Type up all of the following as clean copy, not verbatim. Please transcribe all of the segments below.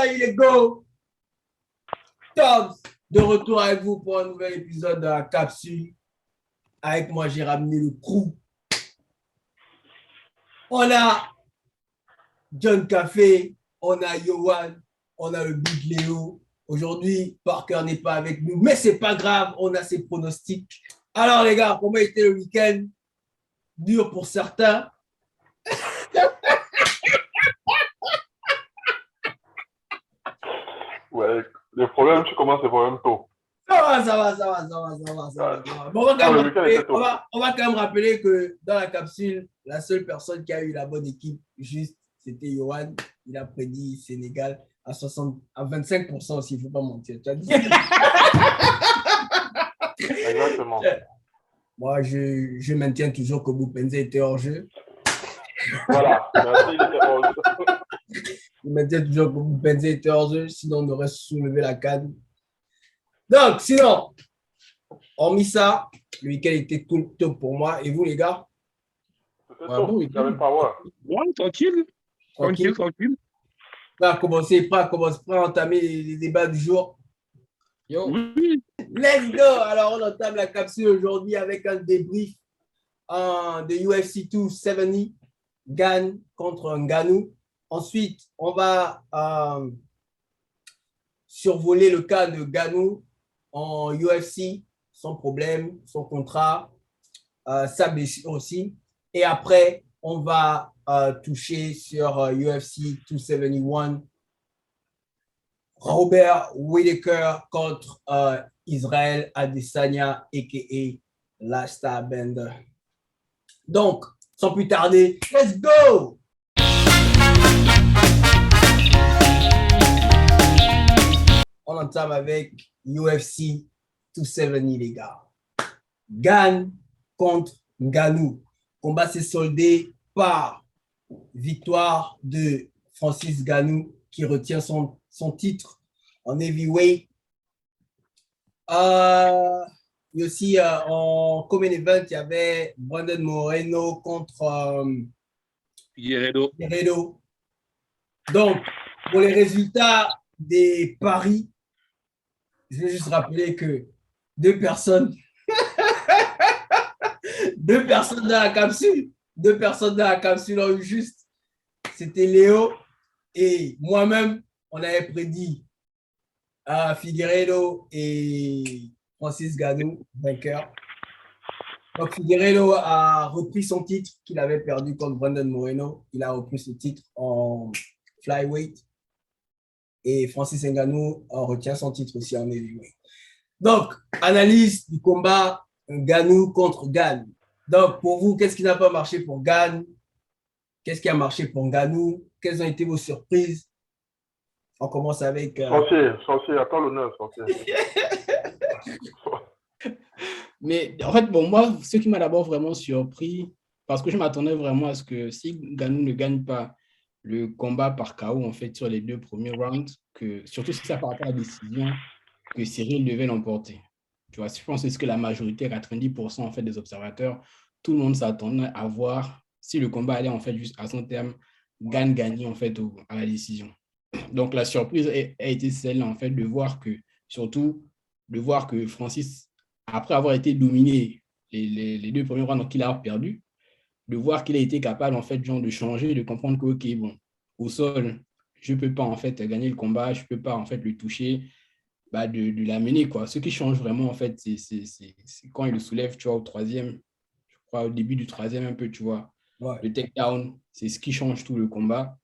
salut les go! Tom, de retour avec vous pour un nouvel épisode de la capsule. Avec moi, j'ai ramené le crew. On a John Café, on a Yohan, on a le Big Léo. Aujourd'hui, Parker n'est pas avec nous, mais c'est pas grave, on a ses pronostics. Alors les gars, comment était le week-end? Dur pour certains. Ouais, le problème, tu commences les problèmes tôt. Ça va. Bon, Le week-end était tôt. on va quand même rappeler que dans la capsule, la seule personne qui a eu la bonne équipe, juste, c'était Yohan. Il a prédit Sénégal à 25% aussi, il ne faut pas mentir. Tu as dit Exactement. Moi, je maintiens toujours que Boupenza était hors jeu. Voilà, merci, il était hors jeu. Je maintiens toujours que Boupenza était hors jeu, sinon on aurait soulevé la canne. Donc, sinon, hormis ça, le week-end était cool, top pour moi. Et vous, les gars? C'était tôt, il n'y avait pas ouais. Ouais, tranquille. Prêt à entamer les débats du jour. Yo. Oui. Let's go! Alors, on entame la capsule aujourd'hui avec un débrief de UFC 270, Gane contre Ngannou. Ensuite, on va survoler le cas de Ngannou en UFC, son problème, son contrat, sa blessure aussi. Et après, on va toucher sur UFC 271, Robert Whittaker contre Israël Adesanya, a.k.a. Lifestyle Bender. Donc, sans plus tarder, let's go! On entame avec UFC 270, les gars. Gane contre Ngannou. Combat s'est soldé par victoire de Francis Ngannou qui retient son titre en heavyweight. Et aussi en common event, il y avait Brandon Moreno contre Figueiredo. Donc, pour les résultats des paris, je vais juste rappeler que deux personnes dans la capsule ont eu juste. C'était Léo et moi-même, on avait prédit Figueiredo et Francis Ngannou, vainqueur. Donc, Figueiredo a repris son titre qu'il avait perdu contre Brandon Moreno. Il a repris ce titre en flyweight. Et Francis Ngannou retient son titre aussi en heavyweight. Donc, analyse du combat Ngannou contre Gane. Donc, pour vous, qu'est-ce qui n'a pas marché pour Gane? Qu'est-ce qui a marché pour Ngannou? Quelles ont été vos surprises? On commence avec... Sorcier, à toi l'honneur, sorcier. Mais en fait, bon, moi, ce qui m'a d'abord vraiment surpris, parce que je m'attendais vraiment à ce que si Ngannou ne gagne pas le combat par KO, en fait, sur les deux premiers rounds, que, surtout si ça part pas à la décision, que Cyril devait l'emporter. Tu vois, je pense que c'est ce que la majorité, 90% en fait, des observateurs, tout le monde s'attendait à voir si le combat allait en fait juste à son terme, gagner en fait à la décision. Donc la surprise a été celle en fait de voir que, surtout, de voir que Francis, après avoir été dominé les deux premiers rounds qu'il a perdu, de voir qu'il a été capable en fait genre de changer, de comprendre que ok, bon, au sol, je peux pas en fait gagner le combat, je peux pas en fait le toucher, bah, de l'amener quoi. Ce qui change vraiment en fait, c'est quand il le soulève, tu vois, au troisième, je crois au début du troisième un peu, tu vois, Ouais. le takedown, c'est ce qui change tout le combat.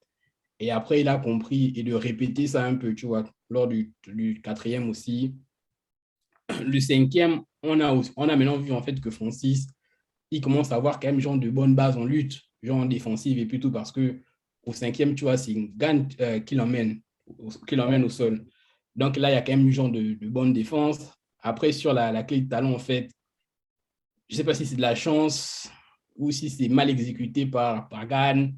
Et après, il a compris et de répéter ça un peu, tu vois, lors du quatrième aussi. Le cinquième, on a maintenant vu en fait que Francis, il commence à avoir quand même genre de bonnes bases en lutte, genre en défensive et puis tout, parce que au cinquième, tu vois, c'est Gane qui l'emmène au sol. Donc là, il y a quand même genre de bonne défense. Après, sur la clé de talon, en fait, je ne sais pas si c'est de la chance ou si c'est mal exécuté par Gane.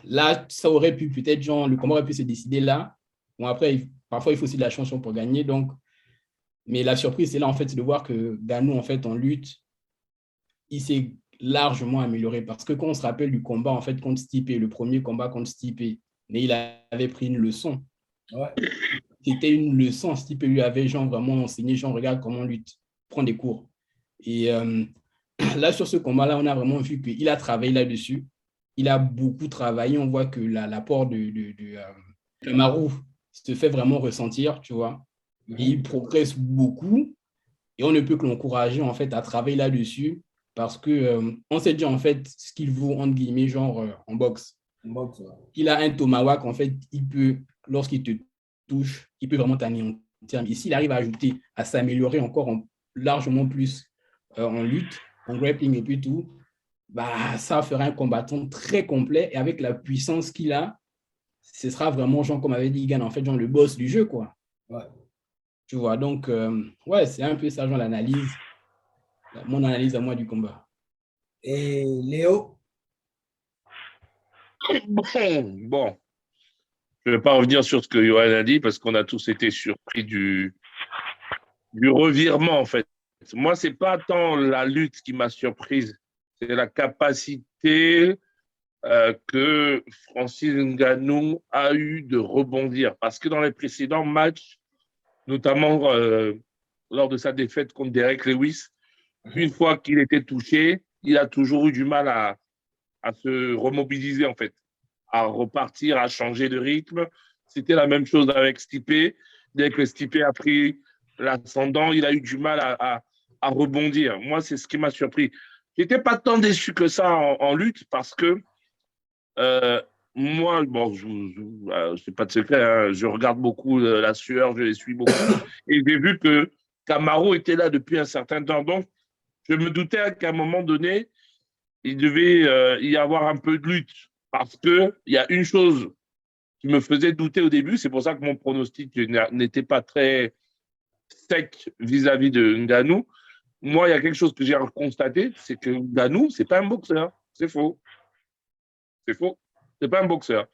Là, ça aurait pu peut-être, genre, le combat aurait pu se décider là. Bon, après, parfois, il faut aussi de la chance pour gagner. Donc, mais la surprise, c'est là, en fait, de voir que Ngannou, en fait, en lutte, il s'est largement amélioré. Parce que quand on se rappelle du combat, en fait, contre Stipe, le premier combat contre Stipe, mais il avait pris une leçon. Ouais. C'était une leçon. Ce type lui avait genre vraiment enseigné, genre regarde comment lutte, prend des cours. Et là, sur ce combat-là, on a vraiment vu qu'il a travaillé là-dessus. Il a beaucoup travaillé. On voit que l'apport de Kamaru se fait vraiment ressentir, tu vois. Et il progresse beaucoup. Et on ne peut que l'encourager, en fait, à travailler là-dessus parce que on sait déjà, en fait, ce qu'il vaut, entre guillemets, genre en boxe. Boxe, ouais. Il a un tomahawk, en fait, il peut, lorsqu'il te touche, il peut vraiment t'anéantir. Et s'il arrive à ajouter, à s'améliorer encore largement plus en lutte, en grappling et puis tout, bah, ça fera un combattant très complet et avec la puissance qu'il a, ce sera vraiment, genre, comme avait dit Igan, en fait, genre le boss du jeu, quoi. Ouais. Tu vois, donc, ouais, c'est un peu ça, genre l'analyse, mon analyse à moi du combat. Et Léo? Bon, je ne vais pas revenir sur ce que Johan a dit parce qu'on a tous été surpris du revirement, en fait. Moi, ce n'est pas tant la lutte qui m'a surprise, c'est la capacité que Francis Ngannou a eu de rebondir. Parce que dans les précédents matchs, notamment lors de sa défaite contre Derek Lewis, une fois qu'il était touché, il a toujours eu du mal à se remobiliser, en fait, à repartir, à changer de rythme. C'était la même chose avec Stipe. Dès que Stipe a pris l'ascendant, il a eu du mal à rebondir. Moi, c'est ce qui m'a surpris. Je n'étais pas tant déçu que ça en lutte parce que moi, bon, c'est pas de secret, hein, je regarde beaucoup la sueur, je les suis beaucoup. Et j'ai vu que Camaro était là depuis un certain temps. Donc, je me doutais qu'à un moment donné, il devait y avoir un peu de lutte. Parce qu'il y a une chose qui me faisait douter au début, c'est pour ça que mon pronostic n'était pas très sec vis-à-vis de Ngannou. Moi, il y a quelque chose que j'ai constaté, c'est que Ngannou, c'est pas un boxeur. C'est faux. C'est faux. C'est pas un boxeur.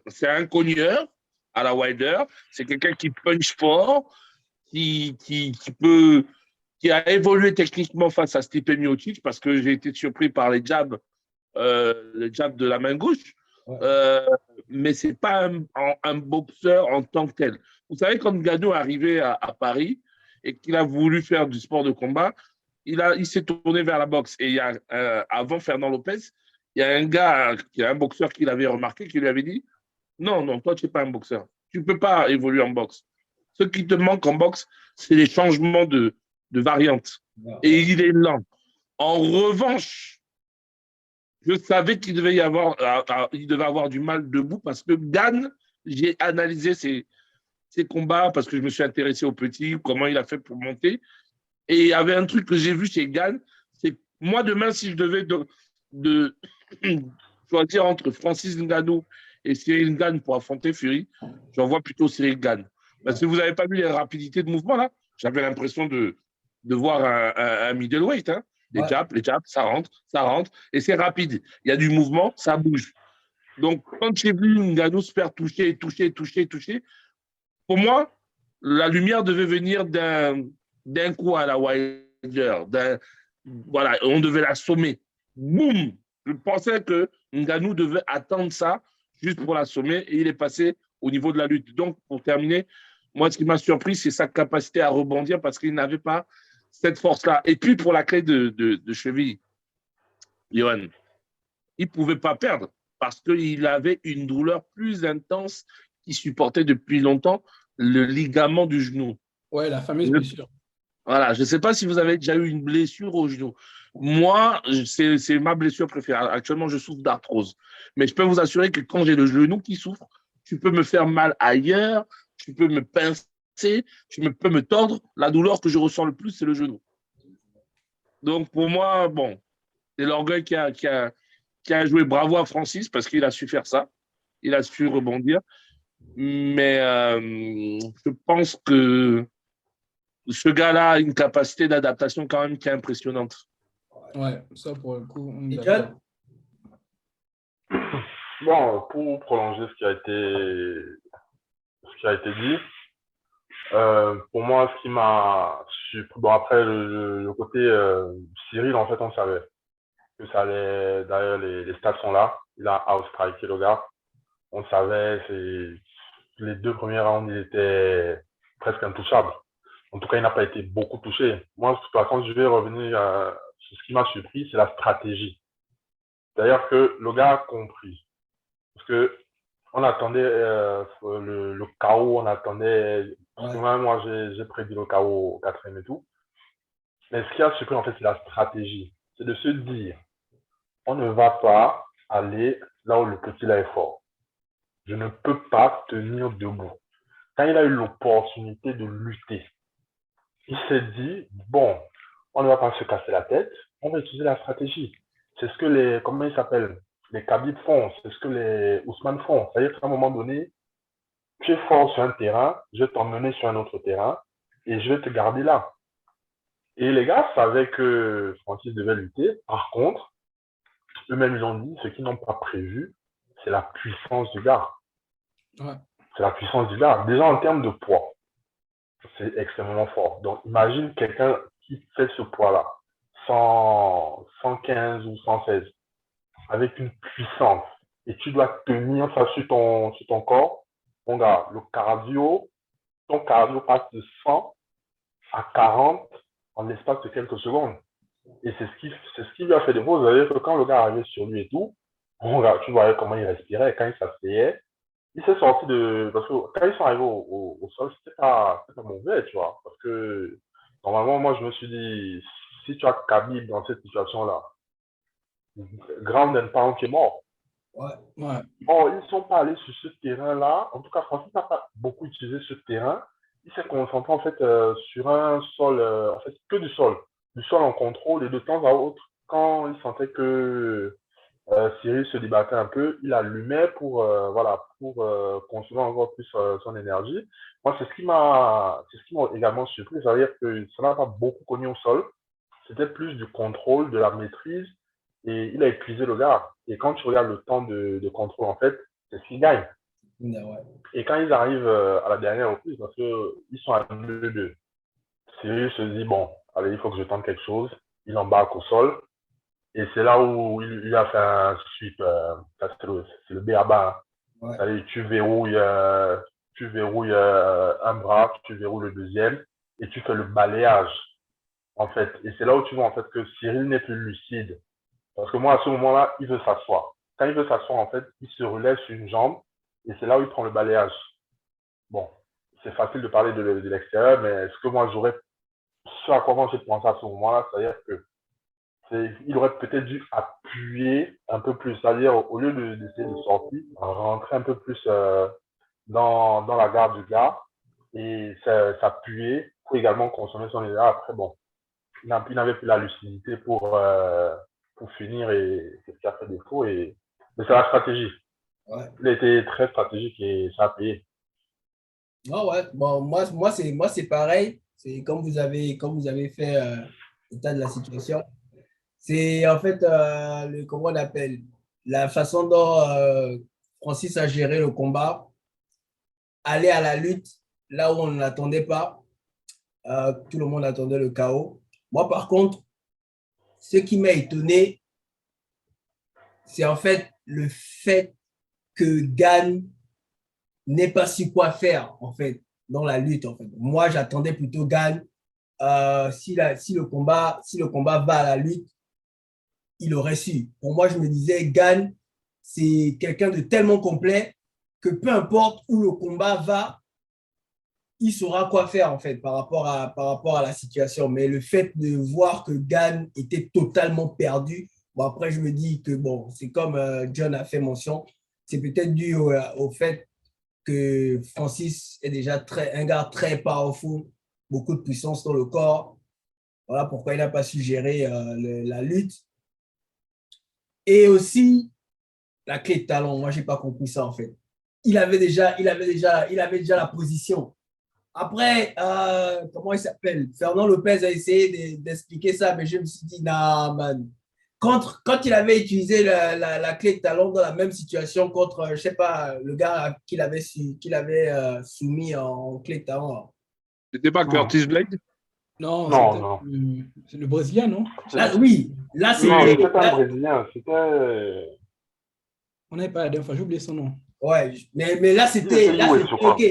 C'est un cogneur à la Wilder. C'est quelqu'un qui punch fort, qui peut, qui a évolué techniquement face à Stipe Miocic parce que j'ai été surpris par les jabs de la main gauche. Ouais. Mais c'est pas un boxeur en tant que tel. Vous savez, quand Ngannou est arrivé à Paris et qu'il a voulu faire du sport de combat, il s'est tourné vers la boxe. Et avant Fernand Lopez, il y a un gars, qui est un boxeur qu'il avait remarqué, qui lui avait dit non, non, toi, tu n'es pas un boxeur. Tu ne peux pas évoluer en boxe. Ce qui te manque en boxe, c'est les changements de variantes. Ouais. Et il est lent. En revanche, je savais qu'il devait il devait avoir du mal debout parce que Gann, j'ai analysé ses combats parce que je me suis intéressé au petit, comment il a fait pour monter. Et il y avait un truc que j'ai vu chez Gann, c'est moi demain, si je devais de choisir entre Francis Ngannou et Cyril Gann pour affronter Fury, j'en vois plutôt Cyril Gann. Parce que vous n'avez pas vu les rapidités de mouvement là. J'avais l'impression de voir un middleweight. Hein. Ouais. Les jabs, ça rentre, et c'est rapide. Il y a du mouvement, ça bouge. Donc, quand j'ai vu Ngannou se faire toucher, pour moi, la lumière devait venir d'un coup à la Wilder. Voilà, on devait l'assommer. Boum! Je pensais que Ngannou devait attendre ça juste pour l'assommer et il est passé au niveau de la lutte. Donc, pour terminer, moi, ce qui m'a surpris, c'est sa capacité à rebondir parce qu'il n'avait pas cette force-là. Et puis, pour la clé de cheville, Johan, il ne pouvait pas perdre parce qu'il avait une douleur plus intense qu'il supportait depuis longtemps, le ligament du genou. Ouais, la fameuse blessure. Voilà, je ne sais pas si vous avez déjà eu une blessure au genou. Moi, c'est ma blessure préférée. Actuellement, je souffre d'arthrose. Mais je peux vous assurer que quand j'ai le genou qui souffre, tu peux me faire mal ailleurs, tu peux me pincer, peux me tordre. La douleur que je ressens le plus, c'est le genou. Donc, pour moi, bon, c'est l'orgueil qui a joué. Bravo à Francis parce qu'il a su faire ça. Il a su rebondir. Mais je pense que ce gars-là a une capacité d'adaptation quand même qui est impressionnante. Ouais, ça pour le coup, on est Et d'accord. John? Bon, pour prolonger ce qui a été dit, pour moi, ce qui m'a surpris, bon après le côté Cyril, en fait, on savait que ça allait, d'ailleurs les stats sont là, il a outstriké le gars. on savait, les 2 premiers rounds, il était presque intouchable. En tout cas, il n'a pas été beaucoup touché. Moi, par contre, je vais revenir sur ce qui m'a surpris, c'est la stratégie. C'est-à-dire que le gars a compris. Parce que on attendait le chaos, on attendait. Parce que moi, j'ai prédit le chaos au 4e et tout. Mais ce qui a surpris, en fait, c'est la stratégie. C'est de se dire, on ne va pas aller là où le petit là est fort. Je ne peux pas tenir debout. Quand il a eu l'opportunité de lutter, il s'est dit, bon, on ne va pas se casser la tête, on va utiliser la stratégie. C'est ce que comment ils s'appellent, les Khabib font, c'est ce que les Ousmane font. C'est-à-dire qu'à un moment donné, tu es fort sur un terrain, je vais t'emmener sur un autre terrain et je vais te garder là. Et les gars savaient que Francis devait lutter. Par contre, eux-mêmes, ils ont dit, ce qu'ils n'ont pas prévu, c'est la puissance du gars. Ouais. C'est la puissance du gars. Déjà, en termes de poids, c'est extrêmement fort. Donc, imagine quelqu'un qui fait ce poids-là, 115 ou 116, avec une puissance, et tu dois tenir ça sur ton corps. Mon gars, ton cardio passe de 100 à 40 en l'espace de quelques secondes. Et c'est ce qui lui a fait défaut. Vous savez que quand le gars arrivait sur lui et tout, mon gars, tu voyais comment il respirait. Quand il s'asseyait, il s'est sorti de. Parce que quand ils sont arrivés au sol, c'était pas mauvais, tu vois. Parce que normalement, moi, je me suis dit, si tu as Khabib dans cette situation-là, ground and pound, tu es mort. Ouais. Or, ils ne sont pas allés sur ce terrain-là. En tout cas, Francis n'a pas beaucoup utilisé ce terrain. Il s'est concentré en fait sur un sol, en fait, que du sol. Du sol en contrôle et de temps à autre, quand il sentait que Cyril se débattait un peu, il allumait pour consommer encore plus son énergie. Moi, c'est ce qui m'a également surpris, c'est-à-dire que ça n'a pas beaucoup connu au sol. C'était plus du contrôle, de la maîtrise, et il a épuisé le gars. Et quand tu regardes le temps de contrôle, en fait, c'est ce qu'il gagne. Ouais. Et quand ils arrivent à la dernière reprise, parce qu'ils sont à 2-2, Cyril se dit, bon, allez, il faut que je tente quelque chose. Il embarque au sol. Et c'est là où il a fait un sweep. C'est le B.A.B.A. Ouais. Allez, tu verrouilles un bras, tu verrouilles le deuxième, et tu fais le balayage, en fait. Et c'est là où tu vois, en fait, que Cyril n'est plus lucide. Parce que moi, à ce moment-là, il veut s'asseoir. Quand il veut s'asseoir, en fait, il se relève sur une jambe, et c'est là où il prend le balayage. Bon, c'est facile de parler de l'extérieur, mais ce à quoi moi j'ai pensé à ce moment-là, c'est-à-dire que il aurait peut-être dû appuyer un peu plus, c'est-à-dire au lieu d'essayer de sortir, rentrer un peu plus dans la garde du gars et s'appuyer pour également consommer son énergie. Après, bon, il n'avait plus la lucidité pour finir et c'est ce qui a fait défaut. Mais c'est la stratégie. Ouais. Il a été très stratégique et ça a payé. Ah ouais. Bon, moi c'est pareil. C'est comme vous avez fait l'état de la situation. C'est en fait, comment on appelle, la façon dont Francis a géré le combat, aller à la lutte là où on ne l'attendait pas. Tout le monde attendait le chaos. Moi, par contre, ce qui m'a étonné, c'est en fait le fait que Gane n'ait pas su quoi faire, en fait, dans la lutte, en fait. Moi, j'attendais plutôt Gane. Si le combat va à la lutte, il aurait su. Pour moi, je me disais, Gane, c'est quelqu'un de tellement complet que peu importe où le combat va, il saura quoi faire en fait par rapport à la situation. Mais le fait de voir que Gane était totalement perdu, bon, après je me dis que bon, c'est comme John a fait mention, c'est peut-être dû au fait que Francis est déjà un gars très powerful, beaucoup de puissance dans le corps. Voilà pourquoi il n'a pas su gérer la lutte. Et aussi, la clé de talent, moi, je n'ai pas compris ça, en fait. Il avait déjà la position. Après, comment il s'appelle? Fernand Lopez a essayé d'expliquer ça, mais je me suis dit, non, man. Quand il avait utilisé la clé de talent dans la même situation contre, je ne sais pas, le gars qu'il avait soumis en clé de talent. C'était pas Curtis Blade? Non, Non. C'est le Brésilien, non? Là, oui, là, Non, c'était. c'était pas un Brésilien, c'était. On n'avait pas la dernière fois, j'ai oublié son nom. Ouais, mais là, Il était c'était heavyweight, je crois. OK.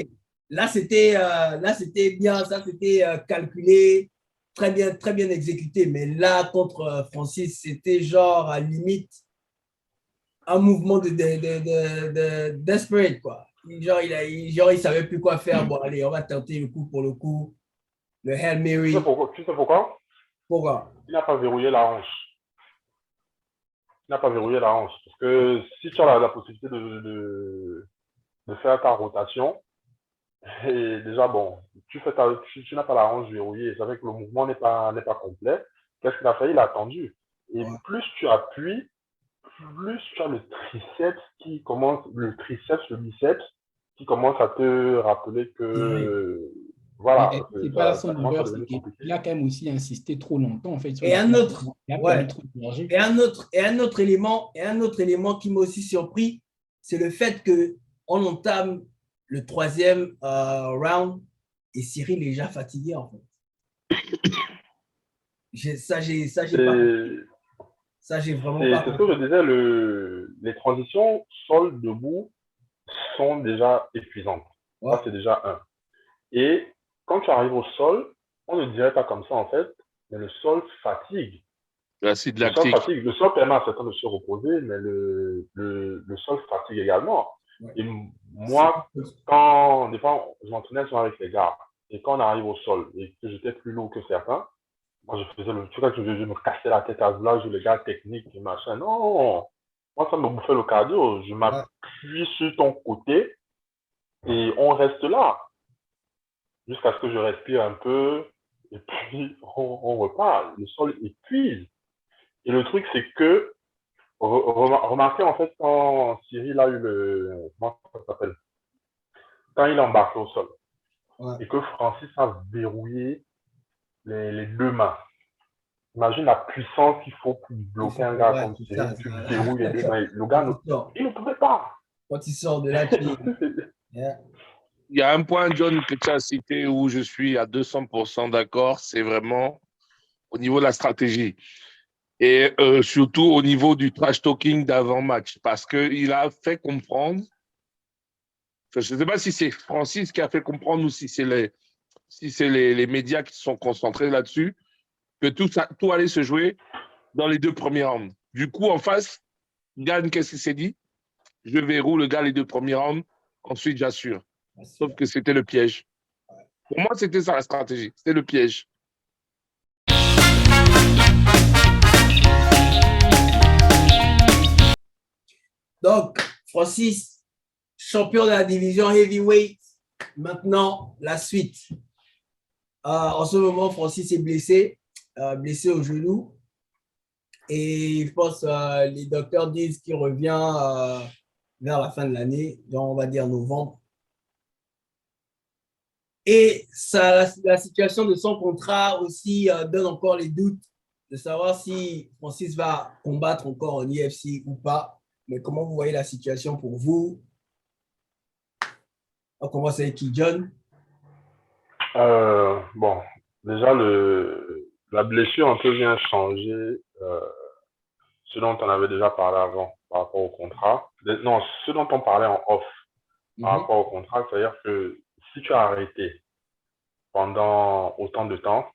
Là, c'était bien, ça, c'était calculé, très bien exécuté. Mais là, contre Francis, c'était genre à limite un mouvement de desperate, quoi. Genre, il savait plus quoi faire. Bon, allez, on va tenter le coup pour le coup. Le Hail Mary. Tu sais pourquoi? Pourquoi? Il n'a pas verrouillé la hanche. Il n'a pas verrouillé la hanche. Parce que si tu as la possibilité de faire ta rotation, et déjà, bon, tu n'as pas la hanche verrouillée. Ça fait que le mouvement n'est pas complet. Qu'est-ce qu'il a fait? Il a attendu. Et Ouais. plus tu appuies, plus tu as le triceps qui commence, le biceps qui commence à te rappeler Et, que, Mais voilà, est-ce que que c'est pas là ça son commence à erreur, c'est devenir qu'il compliqué. a quand même aussi insisté trop longtemps en fait sur et la un perte. autre, Il a perdu ouais. trop d'énergie. Et un autre élément qui m'a aussi surpris, c'est le fait que on entame le troisième round et Cyril est déjà fatigué en fait. J'ai pas compris. Et Ça, j'ai vraiment pas c'est ce que je compris. disais, les transitions sol debout sont déjà épuisantes. Ça, Ouais. c'est déjà un. Et quand tu arrives au sol, on ne dirait pas comme ça en fait, mais le sol fatigue. L'acide Le sol lactique. fatigue. Le sol permet à certains de se reposer, mais le sol fatigue également. Ouais. Et C'est moi, des fois, je m'entraînais souvent avec les gars. Et quand on arrive au sol et que j'étais plus lourd que certains, moi, je faisais le truc, je me cassais la tête à là, je les gars techniques et machin. Non, moi, ça me bouffait le cardio. Je ouais. m'appuie sur ton côté et on reste là jusqu'à ce que je respire un peu et puis on repart. Le sol épuise. Et le truc, c'est que remarquez en fait quand Cyril a eu comment ça s'appelle? Quand il a embarqué au sol Ouais. et que Francis a verrouillé les deux mains. Imagine la puissance qu'il faut pour Il bloquer faut, un gars ouais, comme c'est Cyril. ça. Tu verrouilles les deux mains. Le Quand gars, il sort, il ne pouvait pas. quand il sort de là, tu yeah. Il y a un point, John, que tu as cité où je suis à 200% d'accord, c'est vraiment au niveau de la stratégie. Et surtout au niveau du trash talking d'avant-match. Parce qu'il a fait comprendre, je ne sais pas si c'est Francis qui a fait comprendre ou si c'est les médias qui se sont concentrés là-dessus, que tout allait se jouer dans les deux premiers rounds. Du coup, en face, Gann, qu'est-ce qu'il s'est dit? Je verrouille le gars les deux premiers rounds, ensuite j'assure. Sauf que c'était le piège. Pour moi, c'était ça la stratégie. C'était le piège. Donc, Francis, champion de la division heavyweight. Maintenant, la suite. En ce moment, Francis est blessé au genou. Et je pense les docteurs disent qu'il revient vers la fin de l'année, donc on va dire novembre. Et ça, la situation de son contrat aussi donne encore les doutes de savoir si Francis va combattre encore en UFC ou pas. Mais comment vous voyez la situation pour vous? On commence avec qui, John? Bon, déjà, la blessure un peu vient changer ce dont on avait déjà parlé avant par rapport au contrat. Non, ce dont on parlait en off par rapport au contrat, c'est-à-dire que si tu as arrêté pendant autant de temps,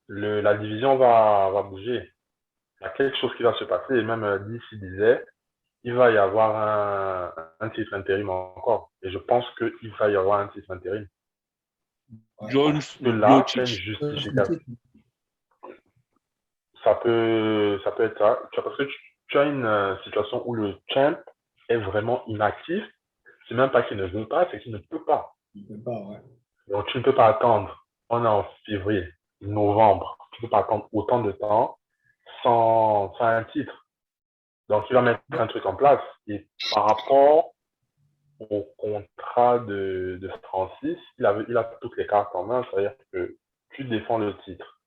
la division va bouger. Il y a quelque chose qui va se passer, et même d'ici disait, il va y avoir un titre intérim encore. Et je pense qu'il va y avoir un titre intérim. Jones Parce que ou là, tu as une Miocic. justification. Ça peut être ça. Parce que tu as une situation où le champ est vraiment inactif. C'est même pas qu'il ne veut pas, c'est qu'il ne peut pas. Il ne peut pas, ouais. Donc, tu ne peux pas attendre. On est en février, novembre. Tu ne peux pas attendre autant de temps sans un titre. Donc, il va mettre un truc en place. Et par rapport au contrat de Francis, il a toutes les cartes en main. C'est-à-dire que tu défends le titre.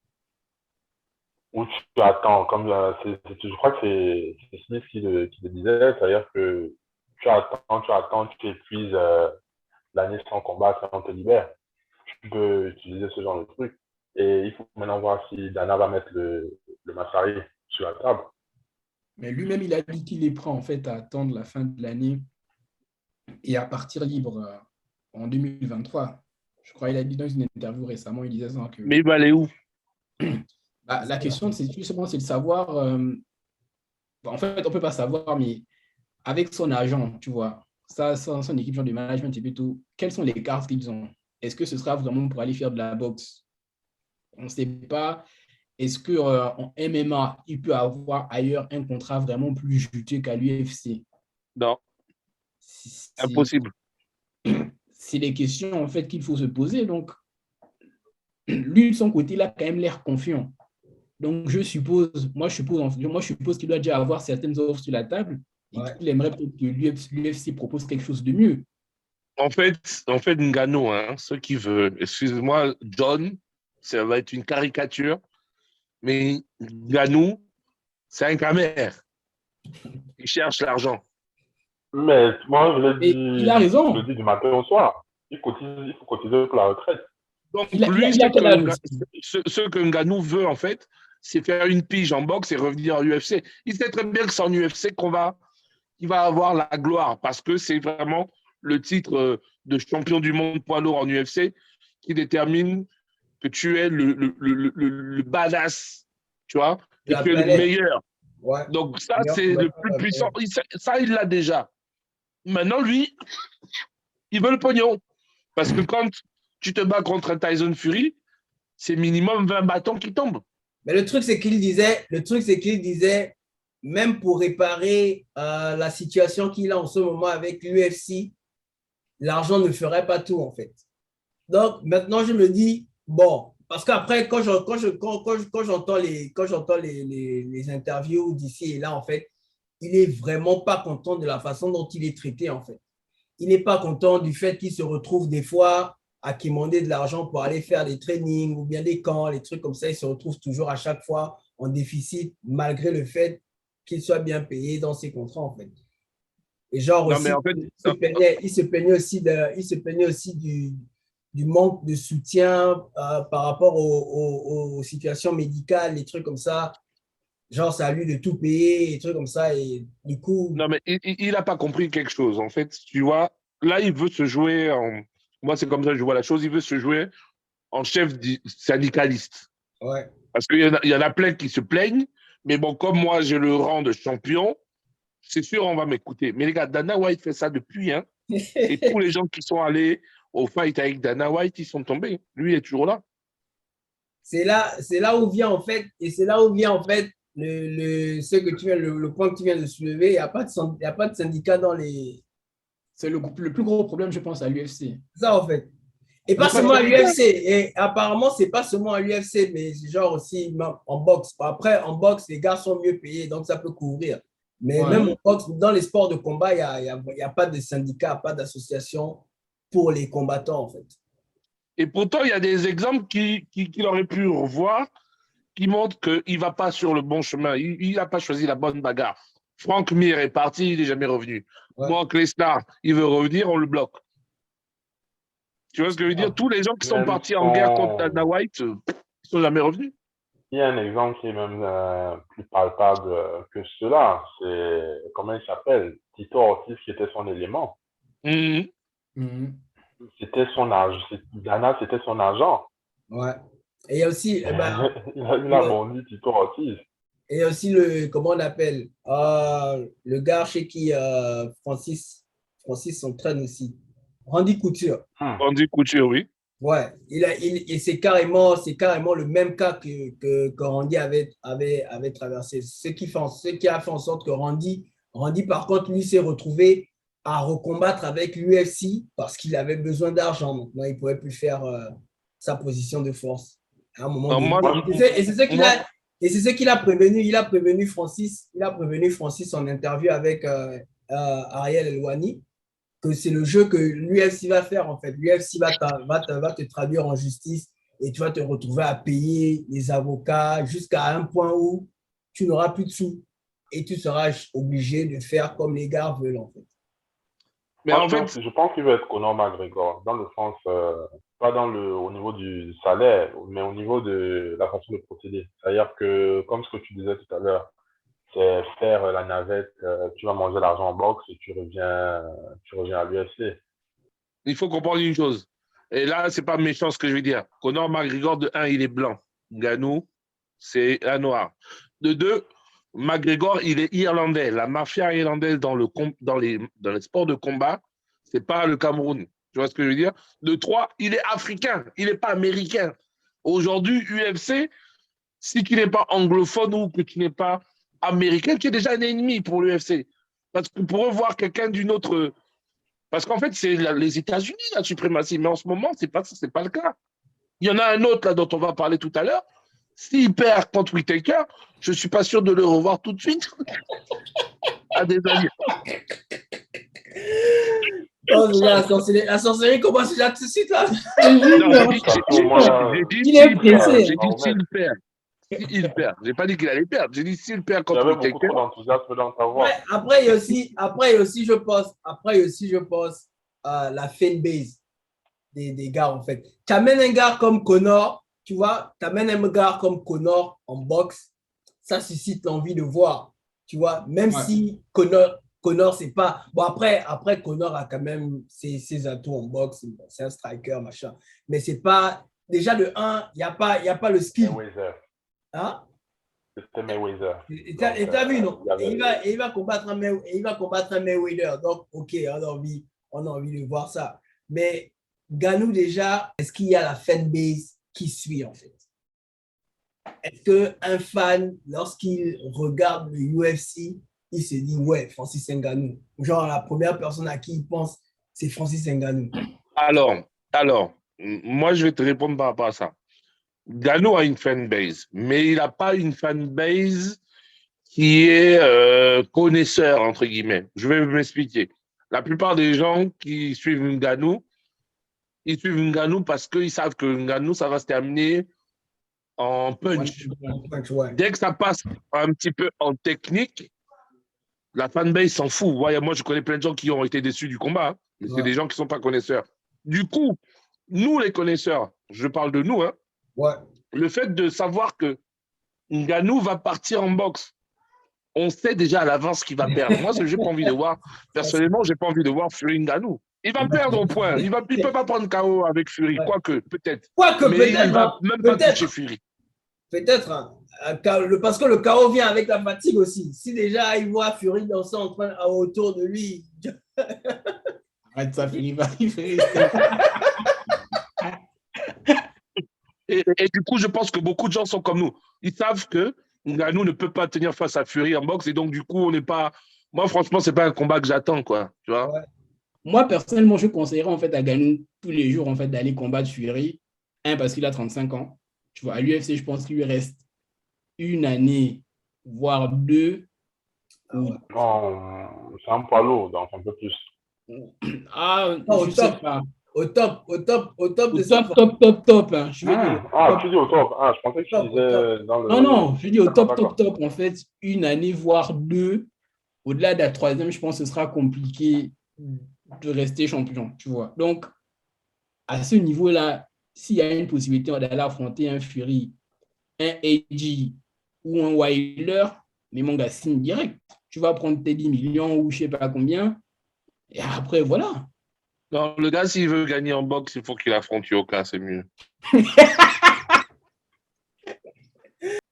Ou tu attends. Je crois que c'est Smith qui le disait. C'est-à-dire que tu attends, tu épuises l'année sans combat, ça on te libère. Tu peux utiliser ce genre de truc. Et il faut maintenant voir si Dana va mettre le Massari sur la table. Mais lui-même, il a dit qu'il est prêt en fait à attendre la fin de l'année et à partir libre en 2023. Je crois qu'il a dit dans une interview récemment, il disait ça que Mais il va aller où? la question, c'est justement c'est de savoir, en fait, on ne peut pas savoir, mais avec son agent, tu vois, son équipe genre de management, c'est plutôt, quelles sont les cartes qu'ils ont? Est-ce que ce sera vraiment pour aller faire de la boxe? On ne sait pas. Est-ce qu'en MMA, il peut avoir ailleurs un contrat vraiment plus juteux qu'à l'UFC? Non, C'est impossible. c'est des questions en fait qu'il faut se poser. Donc, lui, de son côté, il a quand même l'air confiant. Donc, moi, je suppose qu'il doit déjà avoir certaines offres sur la table et Ouais. qu'il aimerait peut-être que l'UFC propose quelque chose de mieux. En fait, Ngannou, hein, ce qu'il veut, excuse-moi, John, ça va être une caricature, mais Ngannou, c'est un camère. Il cherche l'argent. Mais moi, Et il a je le raison. dis du matin au soir. Il faut cotiser pour la retraite. Donc, Il a, il a, lui, il a quel âge aussi? ce que Ngannou veut, en fait, c'est faire une pige en boxe et revenir à l'UFC. Il sait très bien que c'est en UFC qu'il va avoir la gloire parce que c'est vraiment le titre de champion du monde poids lourd en UFC qui détermine que tu es le badass, tu vois, que La tu es le planète. meilleur. Ouais. Donc, ça, Meilleur c'est le combattant plus de la puissant. planète. Ça, il l'a déjà. Maintenant, lui, il veut le pognon. Parce que quand tu te bats contre un Tyson Fury, c'est minimum 20 bâtons qui tombent. Mais le truc, c'est qu'il disait, même pour réparer la situation qu'il a en ce moment avec l'UFC, l'argent ne ferait pas tout, en fait. Donc, maintenant, je me dis, bon, parce qu'après, quand j'entends les interviews d'ici et là, en fait, il est vraiment pas content de la façon dont il est traité, en fait. Il n'est pas content du fait qu'il se retrouve des fois à quémander de l'argent pour aller faire des trainings ou bien des camps, les trucs comme ça. Il se retrouve toujours à chaque fois en déficit, malgré le fait qu'il soit bien payé dans ses contrats, en fait. Et genre Non, mais aussi, en fait, il se plaignait aussi du manque de soutien par rapport aux situations médicales, les trucs comme ça. Genre, c'est à lui de tout payer, les trucs comme ça. Et du coup, non, mais il n'a pas compris quelque chose. En fait, tu vois, là, il veut se jouer en. Moi, c'est comme ça que je vois la chose. Il veut se jouer en chef syndicaliste. ouais. Parce il y en a plein qui se plaignent. Mais bon, comme moi, j'ai le rang de champion, c'est sûr, on va m'écouter. Mais les gars, Dana White fait ça depuis, hein. Et tous les gens qui sont allés au fight avec Dana White, ils sont tombés. Lui, il est toujours là. C'est là où vient en fait, et c'est là où vient en fait le point que tu viens de soulever. Il n'y a pas de syndicat dans les. C'est le plus gros problème, je pense, à l'UFC. Ça, en fait. Et Il n'y pas a pas de seulement à syndicat. l'UFC. Et apparemment, c'est pas seulement à l'UFC, mais genre aussi en boxe. Après, en boxe, les gars sont mieux payés, donc ça peut couvrir. Mais même Ouais. en boxe, dans les sports de combat, il y a pas de syndicat, pas d'association pour les combattants, en fait. Et pourtant, il y a des exemples qu'il aurait pu revoir qui montrent qu'il ne va pas sur le bon chemin. Il n'a pas choisi la bonne bagarre. Frank Mir est parti, il n'est jamais revenu. Ouais. Brock Lesnar, il veut revenir, on le bloque. Tu vois ce que je veux dire? Ah. Tous les gens qui sont Même partis en guerre contre Dana son... White, ils ne sont jamais revenus. Il y a un exemple qui est même plus palpable que cela. C'est, comment il s'appelle? Tito Ortiz qui était son élément. Mhm. Mhm. C'était son âge. Dana, c'était son agent. Ouais. Et il y a aussi, Il a bondi Tito Ortiz. et aussi comment on appelle, le gars chez qui Francis s'entraîne aussi. Randy Couture. On dit couture, oui. Ouais, et c'est carrément le même cas que Randy avait traversé. Ce qui a fait en sorte que Randy, par contre, lui, s'est retrouvé à recombattre avec l'UFC parce qu'il avait besoin d'argent. Maintenant, il ne pouvait plus faire sa position de force à un moment Non, donné. moi, Et c'est ce qu'il moi, a, et c'est ce qu'il a prévenu. Il a prévenu Francis en interview avec Ariel Elwani que c'est le jeu que l'UFC va faire en fait. L'UFC va te traduire en justice et tu vas te retrouver à payer les avocats jusqu'à un point où tu n'auras plus de sous et tu seras obligé de faire comme les gars veulent en fait. mais Moi, en fait, je pense qu'il veut être Conor McGregor, dans le sens, pas au niveau du salaire, mais au niveau de la façon de procéder. C'est-à-dire que, comme ce que tu disais tout à l'heure, c'est faire la navette, tu vas manger l'argent en boxe et tu reviens à l'UFC. Il faut comprendre une chose. Et là, c'est pas méchant ce que je vais dire. Conor McGregor, de un, il est blanc. Ngannou, c'est un noir. De deux, McGregor, il est irlandais. La mafia irlandaise dans les sports de combat, c'est pas le Cameroun. Tu vois ce que je veux dire? De trois, il est africain. Il n'est pas américain. Aujourd'hui, UFC, si tu n'es pas anglophone ou que tu n'es pas américain, tu es déjà un ennemi pour l'UFC. Parce que pour voir quelqu'un d'une autre. Parce qu'en fait, c'est les États-Unis, la suprématie. Mais en ce moment, ce n'est pas le cas. Il y en a un autre là dont on va parler tout à l'heure. S'il perd contre Whittaker, je ne suis pas sûr de le revoir tout de suite. À des années. Oh, déjà, la sorcellerie commence déjà tout de suite là. J'ai dit s'il perd. S'il perd. Je n'ai pas dit qu'il allait perdre. J'ai dit s'il perd contre Whittaker. Il y avait beaucoup trop d'enthousiasme dans ta voix. Après, il y a aussi, je pense, la fanbase des gars, en fait. Tu amènes un gars comme Conor, tu vois, tu amènes un gars comme Conor en boxe, ça suscite l'envie de voir, tu vois, même si Conor, c'est pas... Bon, après, Conor a quand même ses atouts en boxe, c'est un striker, machin, mais c'est pas... Déjà, de 1, il n'y a pas le skill. Hein? C'était Mayweather. Et tu as vu, non? Il va combattre un Mayweather. Donc, OK, on a envie de voir ça. Mais Ngannou, déjà, est-ce qu'il y a la fanbase qui suit, en fait? Est-ce qu'un fan, lorsqu'il regarde le UFC, il se dit, ouais, Francis Ngannou. Genre, la première personne à qui il pense, c'est Francis Ngannou. Alors, moi, je vais te répondre par rapport à ça. Ngannou a une fanbase, mais il n'a pas une fanbase qui est connaisseur, entre guillemets. Je vais m'expliquer. La plupart des gens qui suivent Ngannou, ils suivent Ngannou parce qu'ils savent que Ngannou, ça va se terminer en punch. Dès que ça passe un petit peu en technique, la fanbase s'en fout. Ouais, moi, je connais plein de gens qui ont été déçus du combat, hein, mais c'est des gens qui ne sont pas connaisseurs. Du coup, nous, les connaisseurs, je parle de nous, hein, le fait de savoir que Ngannou va partir en boxe, on sait déjà à l'avance qu'il va perdre. Moi, je n'ai pas envie de voir, personnellement, je n'ai pas envie de voir Fury Ngannou. Il va perdre au point. Il ne peut pas prendre KO avec Fury, quoique, peut-être. Mais il ne va même pas toucher Fury. Peut-être, hein, parce que le KO vient avec la fatigue aussi. Si déjà il voit Fury danser autour de lui. Arrête ça, Fury va arriver. Et du coup, je pense que beaucoup de gens sont comme nous. Ils savent que Ngannou ne peut pas tenir face à Fury en boxe. Et donc, du coup, on n'est pas... Moi, franchement, ce n'est pas un combat que j'attends, quoi. Tu vois? Moi, personnellement, je conseillerais en fait à Ngannou tous les jours en fait, d'aller combattre Fury. Parce qu'il a 35 ans. Tu vois, à l'UFC, je pense qu'il lui reste une année, voire deux. Non, c'est un poids lourd, donc un peu plus. Je sais pas. Au top de ça. Top. Hein. Tu dis au top. Je pensais que tu disais dans le... Non, je dis au top. En fait, une année, voire deux. Au-delà de la troisième, je pense que ce sera compliqué de rester champion, tu vois. Donc, à ce niveau-là, s'il y a une possibilité d'aller affronter un Fury, un AJ ou un Wilder, mais mon gars, signe direct. Tu vas prendre tes 10 millions ou je ne sais pas combien. Et après, voilà. Non, le gars, s'il veut gagner en boxe, il faut qu'il affronte Yoka, c'est mieux.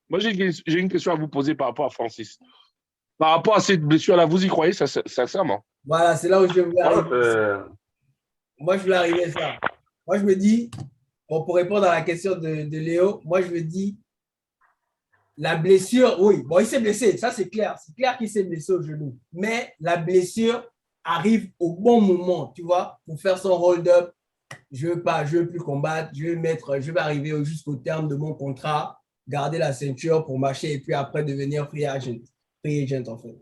Moi, j'ai une question à vous poser par rapport à Francis. Par rapport à cette blessure-là, vous y croyez sincèrement? Voilà, c'est là où je voulais arriver. Moi, je voulais arriver à ça. Moi, je me dis, pour répondre à la question de Léo, moi, je me dis, la blessure, oui, bon, il s'est blessé, ça c'est clair. C'est clair qu'il s'est blessé au genou. Mais la blessure arrive au bon moment, tu vois, pour faire son hold-up. Je veux plus combattre, je vais arriver jusqu'au terme de mon contrat, garder la ceinture pour marcher et puis après devenir free agent en fait.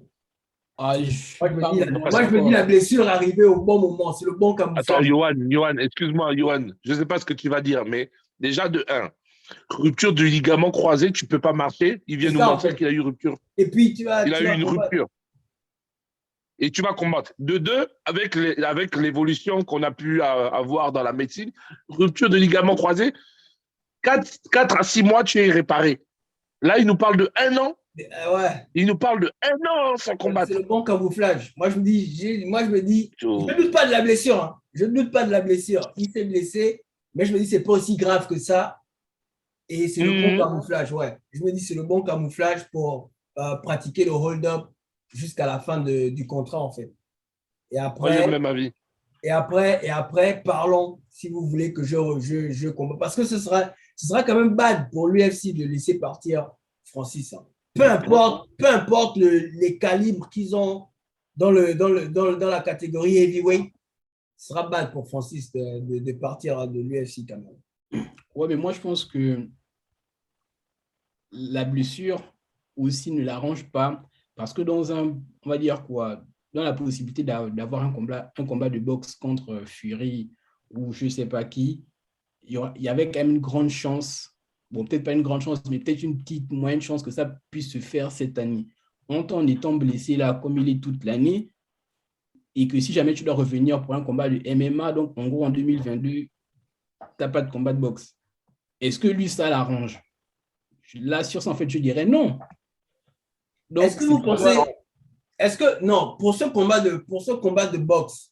Moi, je me dis la blessure arrivée au bon moment, c'est le bon camouflage. Attends, Johan, excuse-moi, Johan, je ne sais pas ce que tu vas dire, mais déjà de 1, rupture du ligament croisé, tu ne peux pas marcher. Il vient nous montrer qu'il a eu rupture. Et puis, il a eu une rupture. Et tu vas combattre. De 2, avec l'évolution qu'on a pu avoir dans la médecine, rupture de ligament croisé, 4 à 6 mois, tu es réparé. Là, il nous parle de 1 an Ouais. Il nous parle de 1 an sans combattre. C'est le bon camouflage. Moi, je me dis, je ne doute pas de la blessure. Hein. Je ne doute pas de la blessure. Il s'est blessé, mais je me dis, c'est pas aussi grave que ça. Et c'est le bon camouflage, ouais. Je me dis, c'est le bon camouflage pour pratiquer le hold-up jusqu'à la fin du contrat, en fait. Et après, moi, j'ai le même avis. Et après, parlons, si vous voulez que je combatte. Parce que ce sera quand même bad pour l'UFC de laisser partir Francis. Hein. Peu importe les calibres qu'ils ont dans la catégorie heavyweight, ce sera bad pour Francis de partir de l'UFC quand même. Ouais, mais moi, je pense que la blessure aussi ne l'arrange pas parce que on va dire quoi, dans la possibilité d'avoir un combat de boxe contre Fury ou je ne sais pas qui, il y avait quand même une grande chance, bon, peut-être pas une grande chance, mais peut-être une petite moyenne chance que ça puisse se faire cette année. En étant blessé là, comme il est toute l'année, et que si jamais tu dois revenir pour un combat de MMA, donc en gros en 2022, tu n'as pas de combat de boxe. Est-ce que lui, ça l'arrange? Là, sur ça, en fait, je dirais non. Donc, est-ce que vous pensez... Non, pour ce combat de boxe,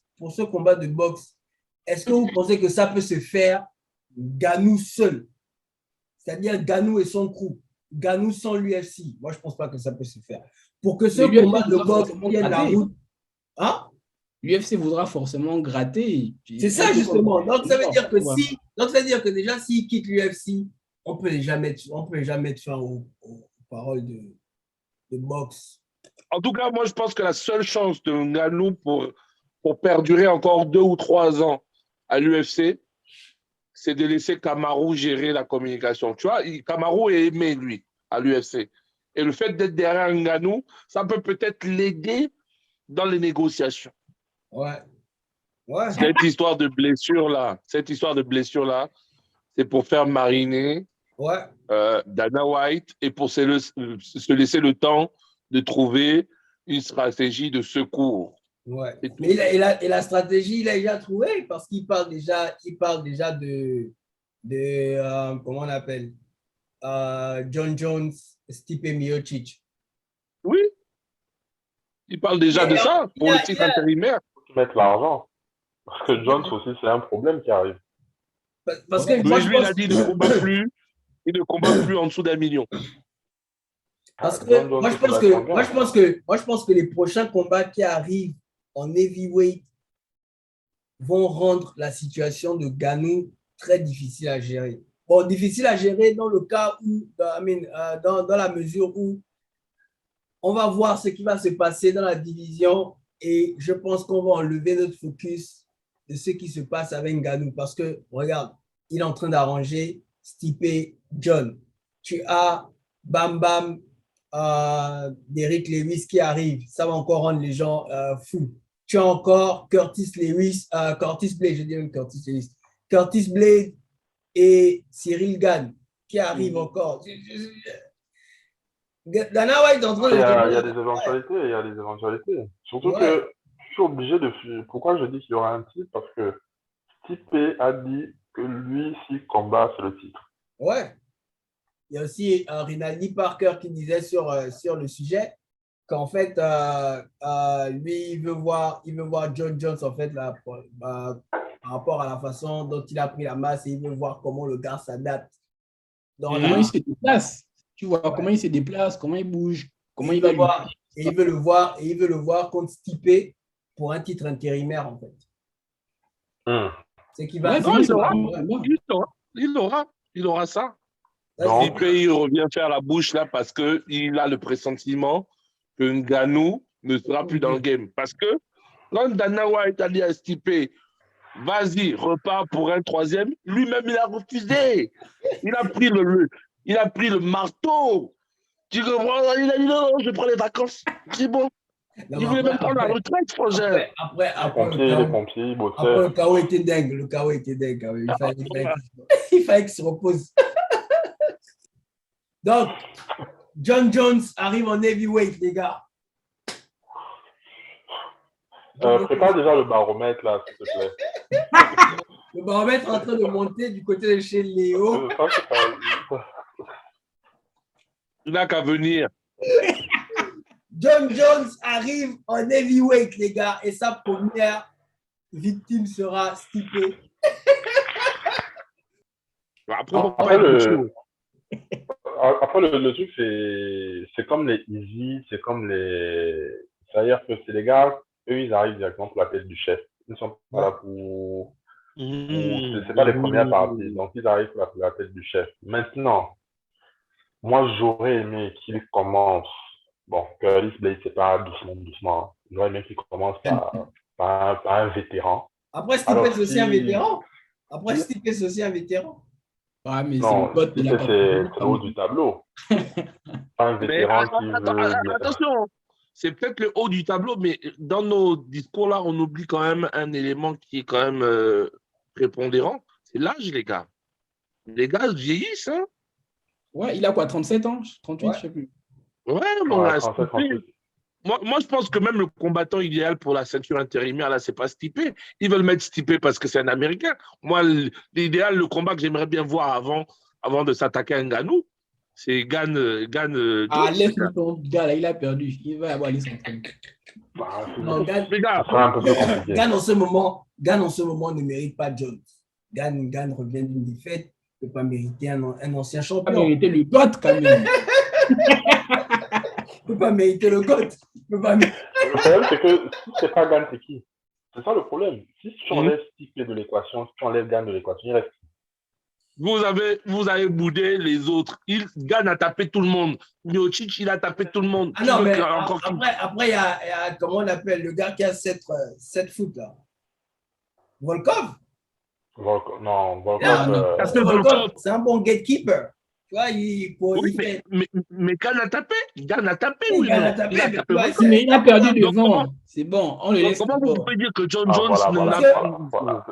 est-ce que vous pensez que ça peut se faire Ngannou seul? C'est-à-dire Ngannou et son crew. Ngannou sans l'UFC. Moi, je ne pense pas que ça peut se faire. Pour que ce combat de boxe tienne la route. Hein? L'UFC voudra forcément gratter. C'est ça, justement. Donc, ça veut dire que déjà, s'il quitte l'UFC, on ne peut jamais mettre fin aux paroles de boxe. En tout cas, moi, je pense que la seule chance de Ngannou pour perdurer encore 2 ou 3 ans à l'UFC, c'est de laisser Kamaru gérer la communication. Tu vois, Kamaru est aimé, lui, à l'UFC. Et le fait d'être derrière Ngannou, ça peut peut-être l'aider dans les négociations. Ouais. Cette histoire de blessure-là, c'est pour faire mariner Dana White et pour se laisser le temps de trouver une stratégie de secours. Ouais. Mais la stratégie, il a déjà trouvé parce qu'il parle déjà de comment on appelle John Jones, Stipe Miocic. Oui. Il parle déjà de ça pour le titre intérimaire. Mettre l'argent. Parce que Jones aussi, c'est un problème qui arrive. Parce que lui, il a dit qu'il ne combat plus en dessous d'1 million. Parce que moi, je pense que les prochains combats qui arrivent en heavyweight vont rendre la situation de Ngannou très difficile à gérer. Bon, difficile à gérer dans le cas où, dans la mesure où on va voir ce qui va se passer dans la division et je pense qu'on va enlever notre focus de ce qui se passe avec Ngannou parce que, regarde, il est en train d'arranger Stipe John. Tu as Bam Bam, Derrick Lewis qui arrive. Ça va encore rendre les gens fous. Tu as encore Curtis Blade et Cyril Gane qui arrivent encore. Dana White est en train de... Il y a des éventualités. Surtout que je suis obligé de... Pourquoi je dis qu'il y aura un titre? Parce que Stipe a dit que lui, s'il combat, c'est le titre. Ouais. Il y a aussi Rinaldi Parker qui disait sur le sujet qu'en fait, lui, il veut voir John Jones, en fait, là, par rapport à la façon dont il a pris la masse et il veut voir comment le gars s'adapte. Comment il se déplace. Tu vois comment il se déplace, comment il bouge, comment il va voir. Et il veut le voir contre Stipe pour un titre intérimaire, en fait. C'est qu'il va... il aura ça. Stipe, il revient faire la bouche là parce qu'il a le pressentiment que Ngannou ne sera plus dans le game. Parce que quand Dana White a dit à Stipe, vas-y, repars pour un 3e, lui-même il a refusé. Il a pris le marteau. Tu comprends? Il a dit non, je prends les vacances. C'est bon. Il voulait même prendre la retraite, frangin. Après, les pompiers, le chaos était dingue. Il fallait qu'il se repose. Donc, John Jones arrive en heavyweight, les gars. Prépare déjà le baromètre, là, s'il te plaît. Le baromètre est en train de monter du côté de chez Léo. Il n'a qu'à venir. John Jones arrive en heavyweight, les gars, et sa première victime sera Stipe. Après, faut pas Après, être chaud. après le truc, c'est comme les Easy, c'est comme les. C'est-à-dire que c'est les gars, eux, ils arrivent directement pour la tête du chef. Ils ne sont pas là pour. C'est pas les premières parties, donc ils arrivent pour la tête du chef. Maintenant, moi, j'aurais aimé qu'il commence. Bon, Curtis Blade, c'est pas doucement, doucement. J'aurais aimé qu'il commence par un vétéran. Après, Stipe, Alors, c'est aussi un vétéran. Après, Stipe, c'est aussi un vétéran. Ah, mais c'est le Non, pote de la c'est le haut du tableau. Pas un Mais vétéran qui veut. attention, c'est peut-être le haut du tableau, mais dans nos discours là, on oublie quand même un élément qui est quand même prépondérant, c'est l'âge, les gars. Les gars vieillissent, hein. Ouais, il a quoi, 37 ans? 38, Ouais. je sais plus. Ouais, mon Ouais, gars, 37, Stipe. 38. Moi, je pense que même le combattant idéal pour la ceinture intérimaire, là, c'est pas Stipe. Ils veulent mettre Stipe parce que c'est un Américain. Moi, l'idéal, le combat que j'aimerais bien voir avant de s'attaquer à Ngannou, c'est Jones. Ah, laisse-le ton gars là, il a perdu. Il va avoir les s'entraîner. Bah, Non, Gann, Les gars, ça sera un peu plus compliqué. Gann, en ce moment, ne mérite pas Jones. Gann revient d'une défaite, ne peut pas mériter un ancien Il a champion. mérité le goth quand même. Ne peut pas mériter le GOAT. Le problème, c'est que si c'est pas Gann, c'est qui? C'est ça le problème. Si tu enlèves Stipe de l'équation, si tu enlèves Gann de l'équation, il reste qui? vous avez boudé les autres. Gann a tapé tout le monde. Miocic, il a tapé tout le monde. Ah non, mais après, il y a, comment on appelle, le gars qui a 7 foot, là. Volkov. Non, Volkov, c'est un bon gatekeeper. Tu vois, mais Gann a tapé. Gann a tapé, oui. Gann a tapé, mais il a perdu devant. C'est bon, on le laisse. Comment vous pouvez dire que John Jones voilà.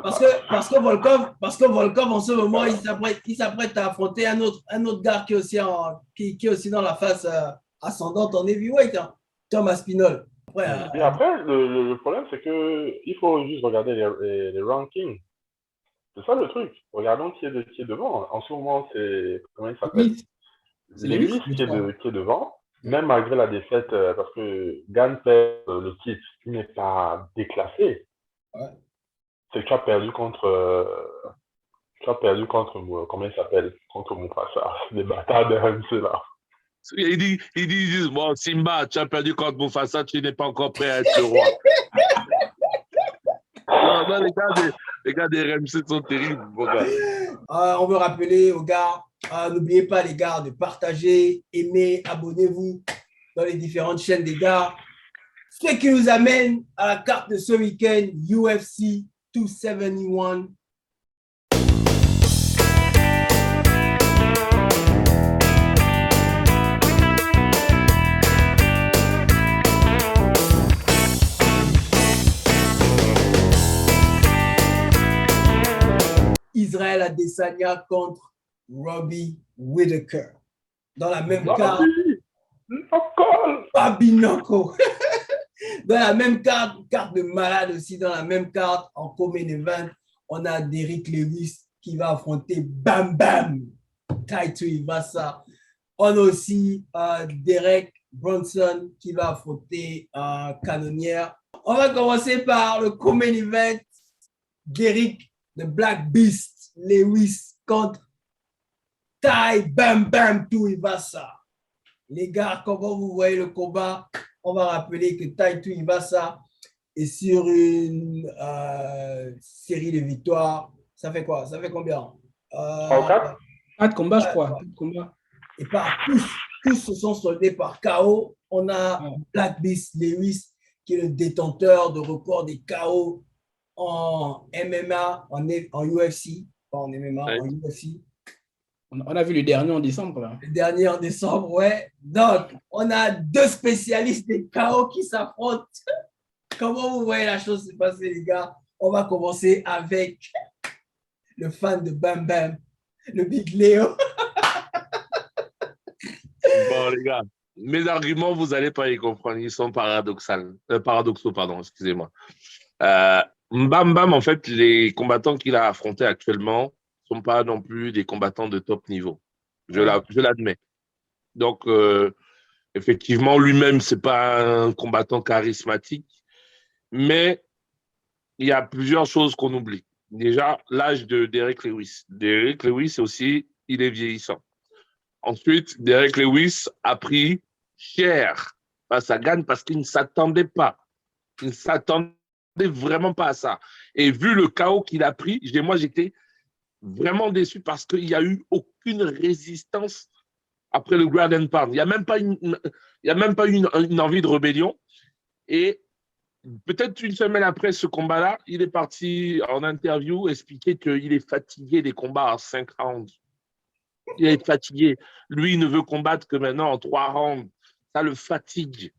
Parce que Volkov, en ce moment, il s'apprête à affronter un autre gars qui est aussi dans la phase ascendante en heavyweight, hein, Thomas Pinol. Et après, le problème, c'est qu'il faut juste regarder les rankings. C'est ça le truc. Regardons qui est devant. En ce moment, c'est. Comment il s'appelle? Lewis qui est devant. Même malgré la défaite, parce que Gann perd le titre, il n'est pas déclassé. Ouais. C'est que tu as perdu contre. Comment il s'appelle? Contre Mufasa. Les bâtards de RMC là. Ils disent, bon, Simba, tu as perdu contre Mufasa, tu n'es pas encore prêt à être le roi. Non, les gars des RMC sont terribles. On veut rappeler aux gars, n'oubliez pas les gars de partager, aimer, abonnez-vous dans les différentes chaînes des gars. Ce qui nous amène à la carte de ce week-end, UFC 271. Israel Adesanya contre Robbie Whittaker. Dans la même carte. Babinoko. Dans la même carte de malade aussi, dans la même carte, en co-main event, on a Derrick Lewis qui va affronter Bam Bam, Taito Ivasa. On a aussi Derek Bronson qui va affronter Cannonière. On va commencer par le co-main event, Derrick The Black Beast Lewis contre Tai Bam Bam Tuivasa. Les gars, comment vous voyez le combat? On va rappeler que Tai Tuivasa est sur une série de victoires. Ça fait quoi? Ça fait combien? 4 combats, je crois. 4 combats. Et tous se sont soldés par KO. On a Black Beast Lewis qui est le détenteur de record des KO en MMA, en UFC, pas en MMA, en UFC. On a vu le dernier en décembre. Là. Le dernier en décembre, ouais. Donc, on a 2 spécialistes des KO qui s'affrontent. Comment vous voyez la chose se passer, les gars? On va commencer avec le fan de Bam Bam, le Big Léo. Bon, les gars, mes arguments, vous n'allez pas les comprendre. Ils sont paradoxaux, pardon, excusez-moi. Bam Bam, en fait, les combattants qu'il a affrontés actuellement ne sont pas non plus des combattants de top niveau. Je l'admets. Donc, Effectivement, lui-même, c'est pas un combattant charismatique, mais il y a plusieurs choses qu'on oublie. Déjà, l'âge de Derek Lewis. Derek Lewis aussi, il est vieillissant. Ensuite, Derek Lewis a pris cher face à Gane parce qu'il ne s'attendait pas. Il ne s'attendait vraiment pas à ça. Et vu le chaos qu'il a pris, moi, j'étais vraiment déçu parce qu'il n'y a eu aucune résistance après le Ground and Pound. Il n'y a même pas eu une envie de rébellion. Et peut-être une semaine après ce combat-là, il est parti en interview expliquer qu'il est fatigué des combats en 5 rounds. Il est fatigué. Lui, il ne veut combattre que maintenant en 3 rounds. Ça le fatigue.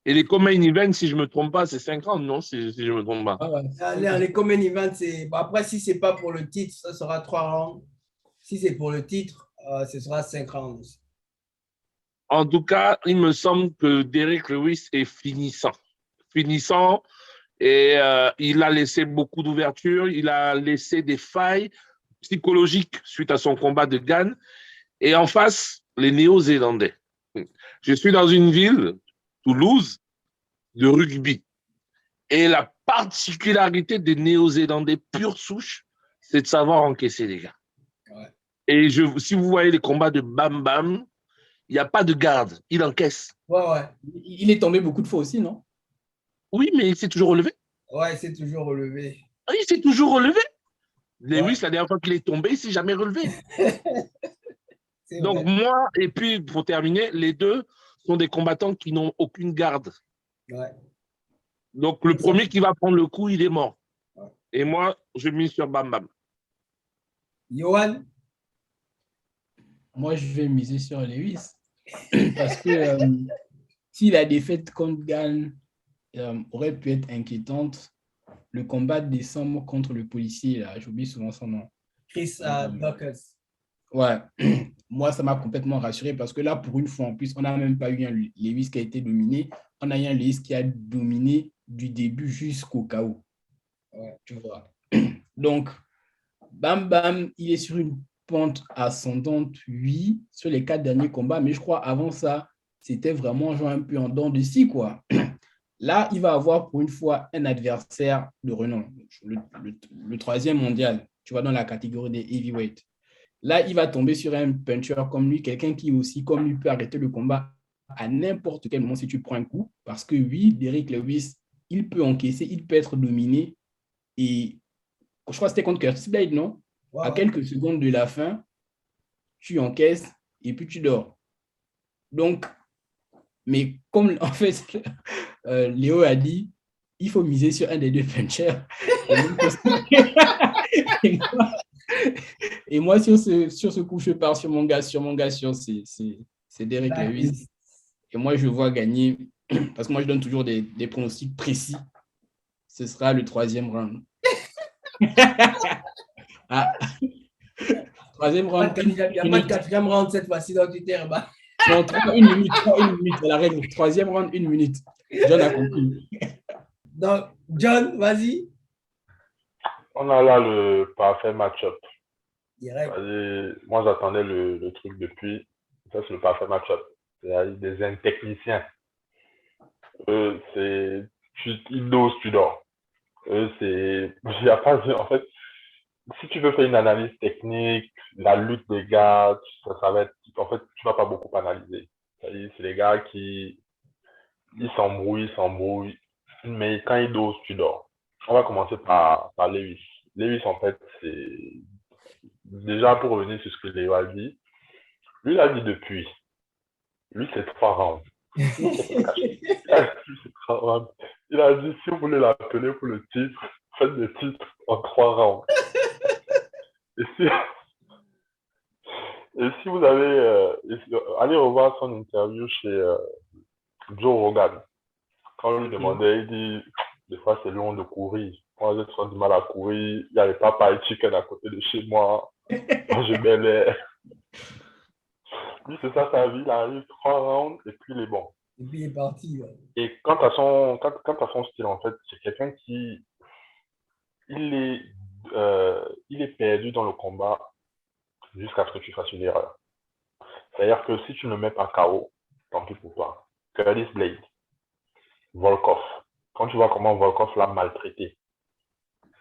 Et les common events, si je ne me trompe pas, c'est 5 rounds, non? Si je ne me trompe pas. Ah ouais. Les common events, c'est. Bon, après, si ce n'est pas pour le titre, ça sera 3 rounds. Si c'est pour le titre, ce sera 5 rounds. En tout cas, il me semble que Derek Lewis est finissant. Finissant, et il a laissé beaucoup d'ouverture, il a laissé des failles psychologiques suite à son combat de Gane. Et en face, les Néo-Zélandais. Je suis dans une ville, Toulouse, de rugby. Et la particularité des Néo-Zélandais pure souche, c'est de savoir encaisser les gars. Ouais. Et si vous voyez les combats de Bam Bam, il n'y a pas de garde, il encaisse. Ouais. Il est tombé beaucoup de fois aussi, non? Oui, mais il s'est toujours relevé. Ouais, il s'est toujours relevé. Il s'est toujours relevé. Lewis, la dernière fois qu'il est tombé, il ne s'est jamais relevé. Donc moi, et puis pour terminer, les deux sont des combattants qui n'ont aucune garde. Ouais. Donc le premier qui va prendre le coup, il est mort. Ouais. Et moi, je mise sur Bam Bam. Johan? Moi, je vais miser sur Lewis. Parce que si la défaite contre Gane aurait pu être inquiétante, le combat de décembre contre le policier, là, j'oublie souvent son nom. Chris Duckers. Ouais, moi, ça m'a complètement rassuré parce que là, pour une fois, en plus, on n'a même pas eu un Lewis qui a été dominé. On a eu un Lewis qui a dominé du début jusqu'au chaos. Ouais, tu vois. Donc, Bam Bam, il est sur une pente ascendante, oui, sur les 4 derniers combats, mais je crois avant ça, c'était vraiment genre un peu en dents de scie, quoi. Là, il va avoir pour une fois un adversaire de renom, le 3e mondial, tu vois, dans la catégorie des heavyweight. Là, il va tomber sur un puncher comme lui, quelqu'un qui aussi, comme lui, peut arrêter le combat à n'importe quel moment si tu prends un coup. Parce que oui, Derek Lewis, il peut encaisser, il peut être dominé. Et je crois que c'était contre Curtis Blade, non? Wow. À quelques secondes de la fin, tu encaisses et puis tu dors. Donc, mais comme en fait, Léo a dit, il faut miser sur un des deux punchers. Et moi, sur ce coup, je pars sur mon gars, c'est Derek Lewis. Et moi, je vois gagner, parce que moi, je donne toujours des pronostics précis. Ce sera le 3e round. Ah. 3e round. Il n'y a pas de 4e round cette fois-ci dans Twitter. Bah. Non, 1 minute, c'est la règle. 3e round, 1 minute. John a compris. Donc, John, vas-y. On a là le parfait match-up. Direct. Moi, j'attendais le truc depuis. Ça, c'est le parfait match-up. C'est des techniciens. Ils dosent, tu dors. En fait, si tu veux faire une analyse technique, la lutte des gars, ça va être, en fait, tu vas pas beaucoup analyser. C'est les gars qui, ils s'embrouillent, mais quand ils dosent, tu dors. On va commencer par Lewis. Lewis, en fait, c'est, déjà pour revenir sur ce que Léo a dit, lui, il a dit depuis, lui, c'est 3 rounds. Il a dit, si vous voulez l'appeler pour le titre, faites le titre en 3 rounds. Et si vous avez... allez revoir son interview chez Joe Rogan. Quand on lui demandait, il dit, des fois c'est long de courir. Moi, j'ai trop du mal à courir. Il n'y avait pas Paris Chicken à côté de chez moi. Moi, je bêlais. Lui, c'est ça sa vie. Il arrive 3 rounds et puis il est bon. Et puis il est parti. Ouais. Et quant à son style, en fait, c'est quelqu'un qui... Il est perdu dans le combat jusqu'à ce que tu fasses une erreur. C'est-à-dire que si tu ne mets pas KO, tant pis pour toi. Curtis Blade, Volkov. Quand tu vois comment Volkov l'a maltraité,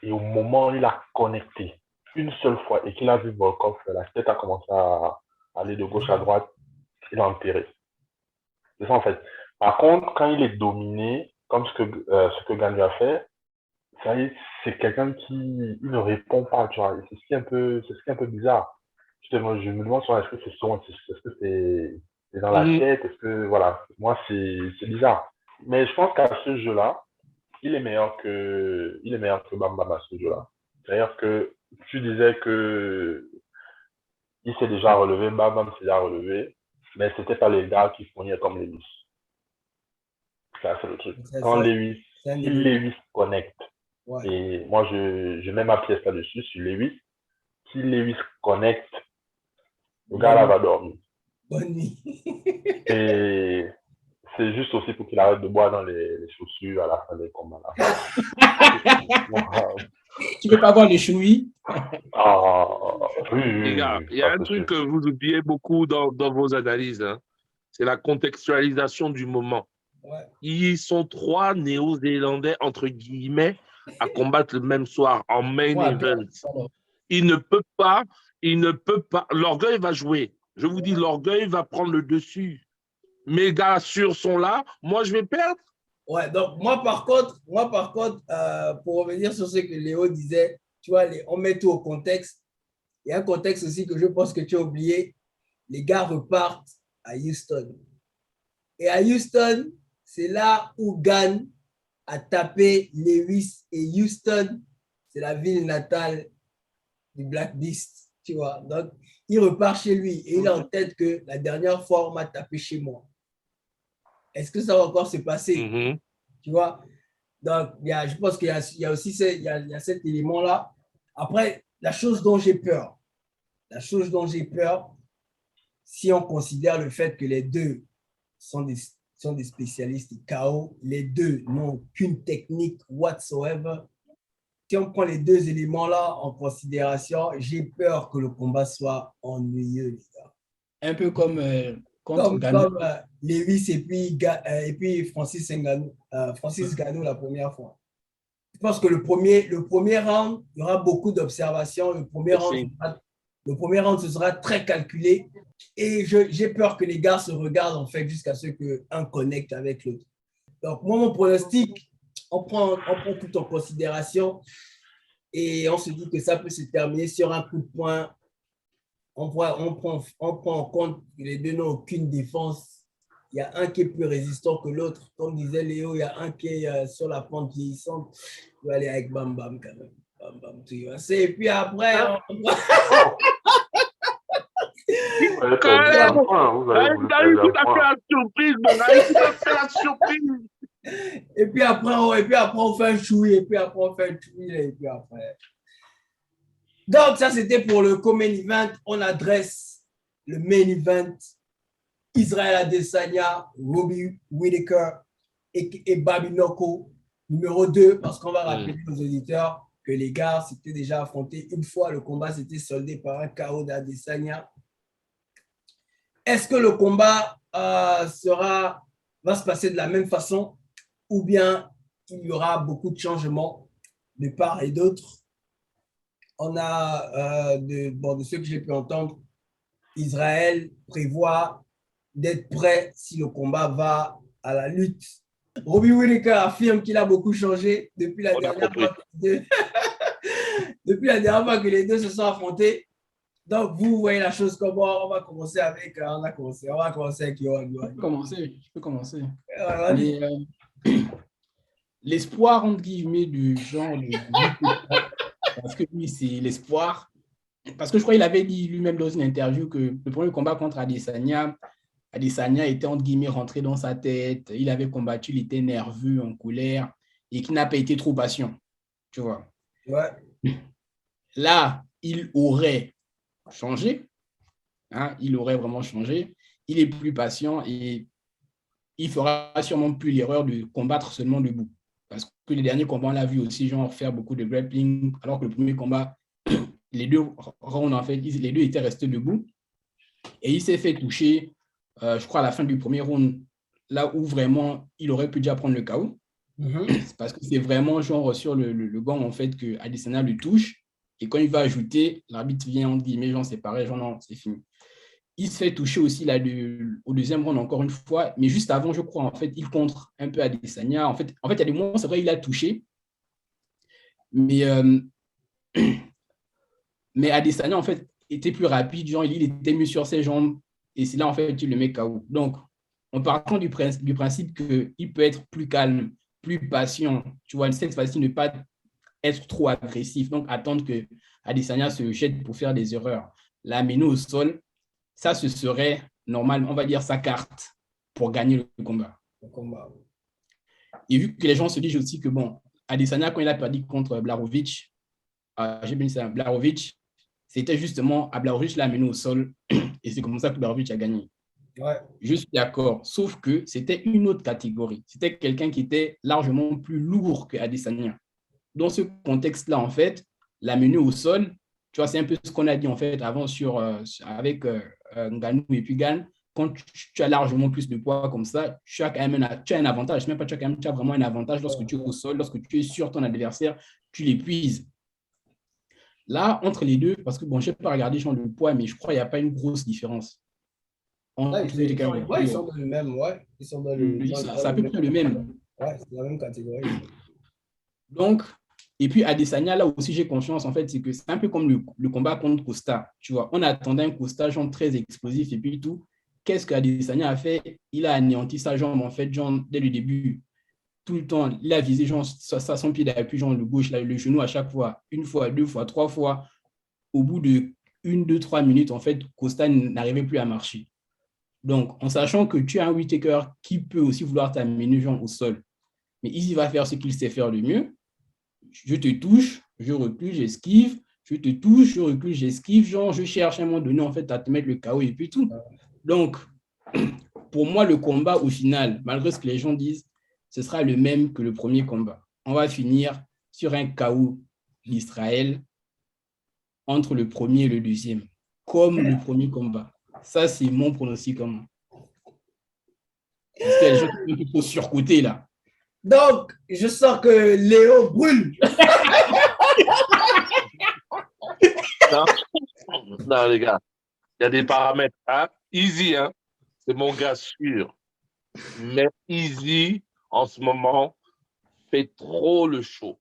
et au moment où il a connecté une seule fois et qu'il a vu Volkov, la tête a commencé à aller de gauche à droite, il a enterré. C'est ça en fait. Par contre, quand il est dominé, comme ce que Ganu a fait, c'est quelqu'un qui ne répond pas, tu vois. C'est ce qui est un peu bizarre. Je me demande est-ce que est-ce que c'est dans la tête, est-ce que, voilà, moi, c'est bizarre. Mais je pense qu'à ce jeu-là, il est meilleur que Bam Bam à ce jeu-là. C'est-à-dire que tu disais que il s'est déjà relevé, Bam Bam s'est déjà relevé, mais c'était pas les gars qui fournissaient comme Lewis. Ça, c'est le truc. Quand Lewis connecte, ouais. Et moi, je mets ma pièce là-dessus, sur Lewis. Si Lewis connecte, le gars là va dormir. Bonne nuit. Et c'est juste aussi pour qu'il arrête de boire dans les chaussures à la fin des combats. Tu peux pas voir les chouilles? Oui, les gars, il y a un truc que vous oubliez beaucoup dans vos analyses. Hein. C'est la contextualisation du moment. Ouais. Ils sont 3 Néo-Zélandais, entre guillemets, à combattre le même soir en main event. Il ne peut pas. L'orgueil va jouer. Je vous dis, l'orgueil va prendre le dessus. Mes gars sûrs sont là. Moi, je vais perdre. Ouais, donc moi, par contre, pour revenir sur ce que Léo disait, tu vois, on met tout au contexte. Il y a un contexte aussi que je pense que tu as oublié. Les gars repartent à Houston. Et à Houston, c'est là où Gane a tapé Lewis. Et Houston, c'est la ville natale du Black Beast, tu vois. Donc, il repart chez lui et il a en tête que la dernière fois, on m'a tapé chez moi. Est-ce que ça va encore se passer? Tu vois? Donc, je pense qu'il y a aussi cet élément-là. Après, la chose dont j'ai peur, si on considère le fait que les deux sont des spécialistes KO, les deux n'ont aucune technique whatsoever. Si on prend les deux éléments-là en considération, j'ai peur que le combat soit ennuyeux, les gars. Un peu comme comme Lewis et puis Francis Ngannou la première fois. Je pense que le premier round, il y aura beaucoup d'observations. Le premier round, ce sera très calculé. Et j'ai peur que les gars se regardent en fait jusqu'à ce qu'un connecte avec l'autre. Donc, moi, mon pronostic, on prend tout en considération et on se dit que ça peut se terminer sur un coup de poing. On prend en compte que les deux n'ont aucune défense. Il y a un qui est plus résistant que l'autre. Comme disait Léo, il y a un qui est sur la pente vieillissante. Il va aller avec Bam Bam quand même. Bam Bam, tu vois. Et puis après... Et puis après, on fait un chouï. Donc, ça, c'était pour le co-main event. On adresse le main event. Israel Adesanya, Robbie Whittaker et Bobby Noko, numéro 2, parce qu'on va rappeler aux auditeurs que les gars s'étaient déjà affrontés une fois. Le combat s'était soldé par un KO d'Adesanya. Est-ce que le combat va se passer de la même façon ou bien il y aura beaucoup de changements de part et d'autre? On a, de ce que j'ai pu entendre, Israël prévoit d'être prêt si le combat va à la lutte. Robbie Whittaker affirme qu'il a beaucoup changé depuis la dernière fois que les deux se sont affrontés. Donc, vous voyez la chose comment on va commencer avec Yohan. Je peux commencer. L'espoir, entre guillemets, du genre parce que lui, c'est l'espoir. Parce que je crois qu'il avait dit lui-même dans une interview que le premier combat contre Adesanya était, entre guillemets, rentré dans sa tête. Il avait combattu, il était nerveux, en colère, et qu'il n'a pas été trop patient. Tu vois. Ouais. Là, il aurait changé. Hein, il aurait vraiment changé. Il est plus patient et il fera sûrement plus l'erreur de combattre seulement debout. Parce que les derniers combats, on l'a vu aussi, genre faire beaucoup de grappling, alors que le premier combat, les deux rounds, en fait, les deux étaient restés debout. Et il s'est fait toucher, je crois, à la fin du premier round, là où vraiment il aurait pu déjà prendre le KO. C'est parce que c'est vraiment genre sur le gant en fait que Adesanya le touche et quand il va ajouter, l'arbitre vient entre guillemets genre séparer, genre non, c'est fini. Il se fait toucher aussi là, au deuxième round encore une fois, mais juste avant, je crois, en fait, il contre un peu Adesanya. En fait, il y a des moments, c'est vrai, il a touché, mais, mais Adesanya, en fait, était plus rapide, genre, il était mieux sur ses jambes, et c'est là, en fait, il le met KO. Donc, en partant du principe qu'il peut être plus calme, plus patient, tu vois, cette fois-ci, ne pas être trop agressif, donc attendre que Adesanya se jette pour faire des erreurs, l'amener au sol, ça, ce serait normal, on va dire sa carte pour gagner le combat. Et vu que les gens se disent aussi que, bon, Adesanya, quand il a perdu contre Blachowicz, j'ai bien dit ça, Blachowicz, c'était justement à Blachowicz l'a amené au sol et c'est comme ça que Blachowicz a gagné. Ouais. Je suis d'accord, sauf que c'était une autre catégorie. C'était quelqu'un qui était largement plus lourd que Adesanya. Dans ce contexte-là, en fait, l'amener au sol, tu vois, c'est un peu ce qu'on a dit en fait avant avec Ngannou et puis Gane. Quand tu as largement plus de poids comme ça, tu as quand même un avantage. Même pas tu as vraiment un avantage lorsque tu es au sol, lorsque tu es sur ton adversaire, tu l'épuises. Là, entre les deux, parce que bon, je n'ai pas regardé le poids, mais je crois qu'il n'y a pas une grosse différence. Ils sont dans le même, ouais. Ils sont dans le. C'est à peu près le même. Ouais, c'est la même catégorie. Donc, et puis Adesanya, là aussi, j'ai confiance, en fait, c'est que c'est un peu comme le combat contre Costa. Tu vois, on attendait un Costa, genre, très explosif et puis tout. Qu'est-ce qu'Adesanya a fait? Il a anéanti sa jambe, en fait, genre, dès le début. Tout le temps, il a visé, genre, son pied d'appui, genre, le gauche, là, le genou à chaque fois. Une fois, deux fois, trois fois. Au bout de 1, 2, 3 minutes, en fait, Costa n'arrivait plus à marcher. Donc, en sachant que tu as un Whittaker qui peut aussi vouloir t'amener, genre, au sol. Mais il va faire ce qu'il sait faire le mieux. Je te touche, je recule, j'esquive, je te touche, je recule, j'esquive, genre je cherche à un moment donné en fait à te mettre le KO et puis tout. Donc, pour moi, le combat au final, malgré ce que les gens disent, ce sera le même que le premier combat. On va finir sur un KO d'Israël entre le premier et le deuxième, comme le premier combat. Ça, c'est mon pronostic. Parce qu'il y a des gens qui sont un peu surcotés là. Donc, je sens que Léo brûle. Non, les gars, il y a des paramètres. Hein? Easy, hein? C'est mon gars sûr. Mais Easy, en ce moment, fait trop le show.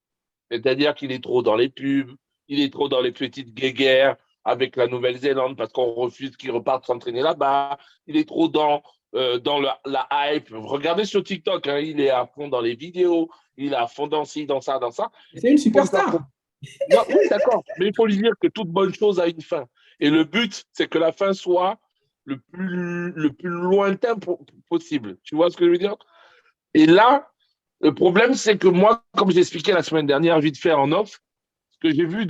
C'est-à-dire qu'il est trop dans les pubs, il est trop dans les petites guéguerres avec la Nouvelle-Zélande parce qu'on refuse qu'il reparte s'entraîner là-bas. Il est trop dans la hype. Regardez sur TikTok, hein, il est à fond dans les vidéos, il est à fond dans ci, dans ça, dans ça. C'est une superstar. Non, oui, d'accord. Mais il faut lui dire que toute bonne chose a une fin. Et le but, c'est que la fin soit le plus lointain possible. Tu vois ce que je veux dire? Et là, le problème, c'est que moi, comme j'ai expliqué la semaine dernière, vite fait en off, ce que j'ai vu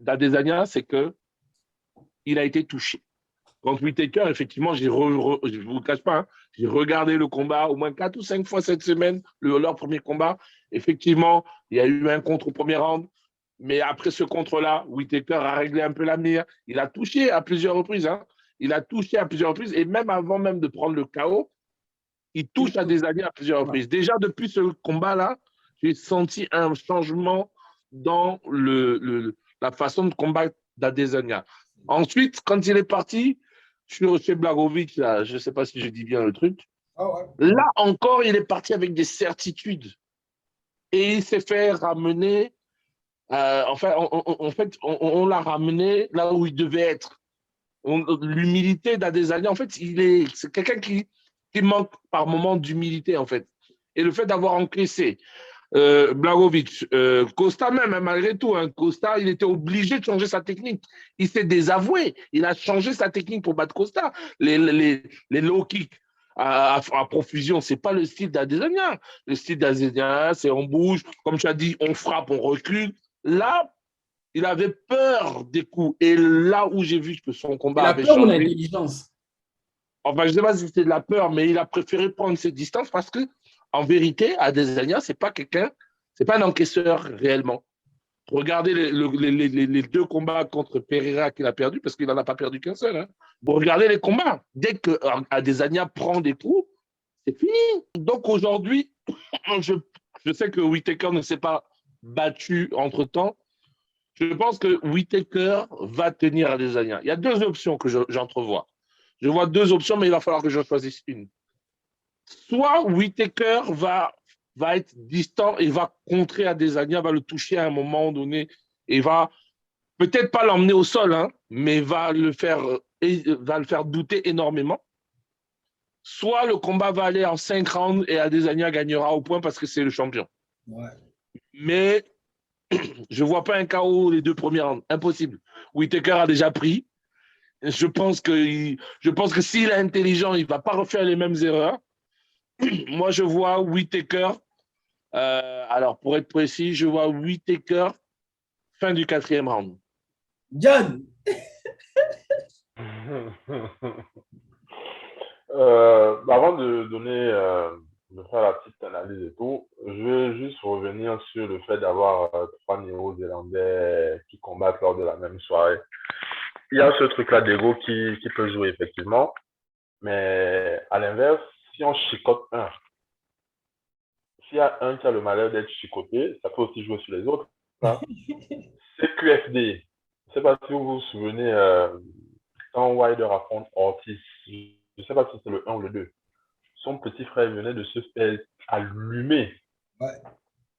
d'Adesanya, c'est qu'il a été touché. Contre Whittaker, effectivement, je ne vous cache pas, hein, j'ai regardé le combat au moins 4 ou 5 fois cette semaine, leur premier combat. Effectivement, il y a eu un contre au premier round. Mais après ce contre-là, Whittaker a réglé un peu la mire. Il a touché à plusieurs reprises. Hein. Il a touché à plusieurs reprises. Et même avant même de prendre le KO, il touche à Adesanya à plusieurs reprises. Déjà, depuis ce combat-là, j'ai senti un changement dans la façon de combattre d'Adesanya. Ensuite, quand il est parti, chez Blachowicz, là, je ne sais pas si je dis bien le truc, là encore, il est parti avec des certitudes. Et il s'est fait ramener, en fait, on l'a ramené là où il devait être. L'humilité d'Adesanya, en fait, c'est quelqu'un qui manque par moment d'humilité, en fait. Et le fait d'avoir encaissé Blachowicz, Costa même, hein, malgré tout, hein, Costa, il était obligé de changer sa technique. Il s'est désavoué. Il a changé sa technique pour battre Costa. Les low kicks à profusion, ce n'est pas le style d'Adesanya. Le style d'Adesanya, c'est on bouge, comme tu as dit, on frappe, on recule. Là, il avait peur des coups. Et là où j'ai vu que son combat avait changé. La peur ou l'intelligence? Enfin, je ne sais pas si c'était de la peur, mais il a préféré prendre ses distances parce que, en vérité, Adesanya, c'est pas un encaisseur réellement. Regardez les 2 combats contre Pereira qu'il a perdu, parce qu'il n'en a pas perdu qu'un seul. Hein. Vous regardez les combats. Dès que Adesanya prend des coups, c'est fini. Donc aujourd'hui, je sais que Whittaker ne s'est pas battu entre-temps. Je pense que Whittaker va tenir Adesanya. Il y a deux options que j'entrevois. Je vois deux options, mais il va falloir que je choisisse une. Soit Whittaker va être distant et va contrer Adesanya, va le toucher à un moment donné et va peut-être pas l'emmener au sol, hein, mais va le faire douter énormément. Soit le combat va aller en 5 rounds et Adesanya gagnera au point parce que c'est le champion. Ouais. Mais je ne vois pas un KO les 2 premiers rounds. Impossible. Whittaker a déjà pris. Je pense que s'il est intelligent, il ne va pas refaire les mêmes erreurs. Moi, je vois Whittaker. Alors, pour être précis, je vois Whittaker fin du 4e round. John! Avant de faire la petite analyse et tout, je vais juste revenir sur le fait d'avoir 3 Néo-Zélandais qui combattent lors de la même soirée. Il y a ce truc-là d'ego qui peut jouer effectivement, mais à l'inverse, si on chicote un, s'il y a un qui a le malheur d'être chicoté, ça peut aussi jouer sur les autres. Hein. C'est QFD. Je ne sais pas si vous vous souvenez quand Wilder affronte Ortiz. Je ne sais pas si c'est le 1 ou le 2. Son petit frère venait de se faire allumer. Ouais.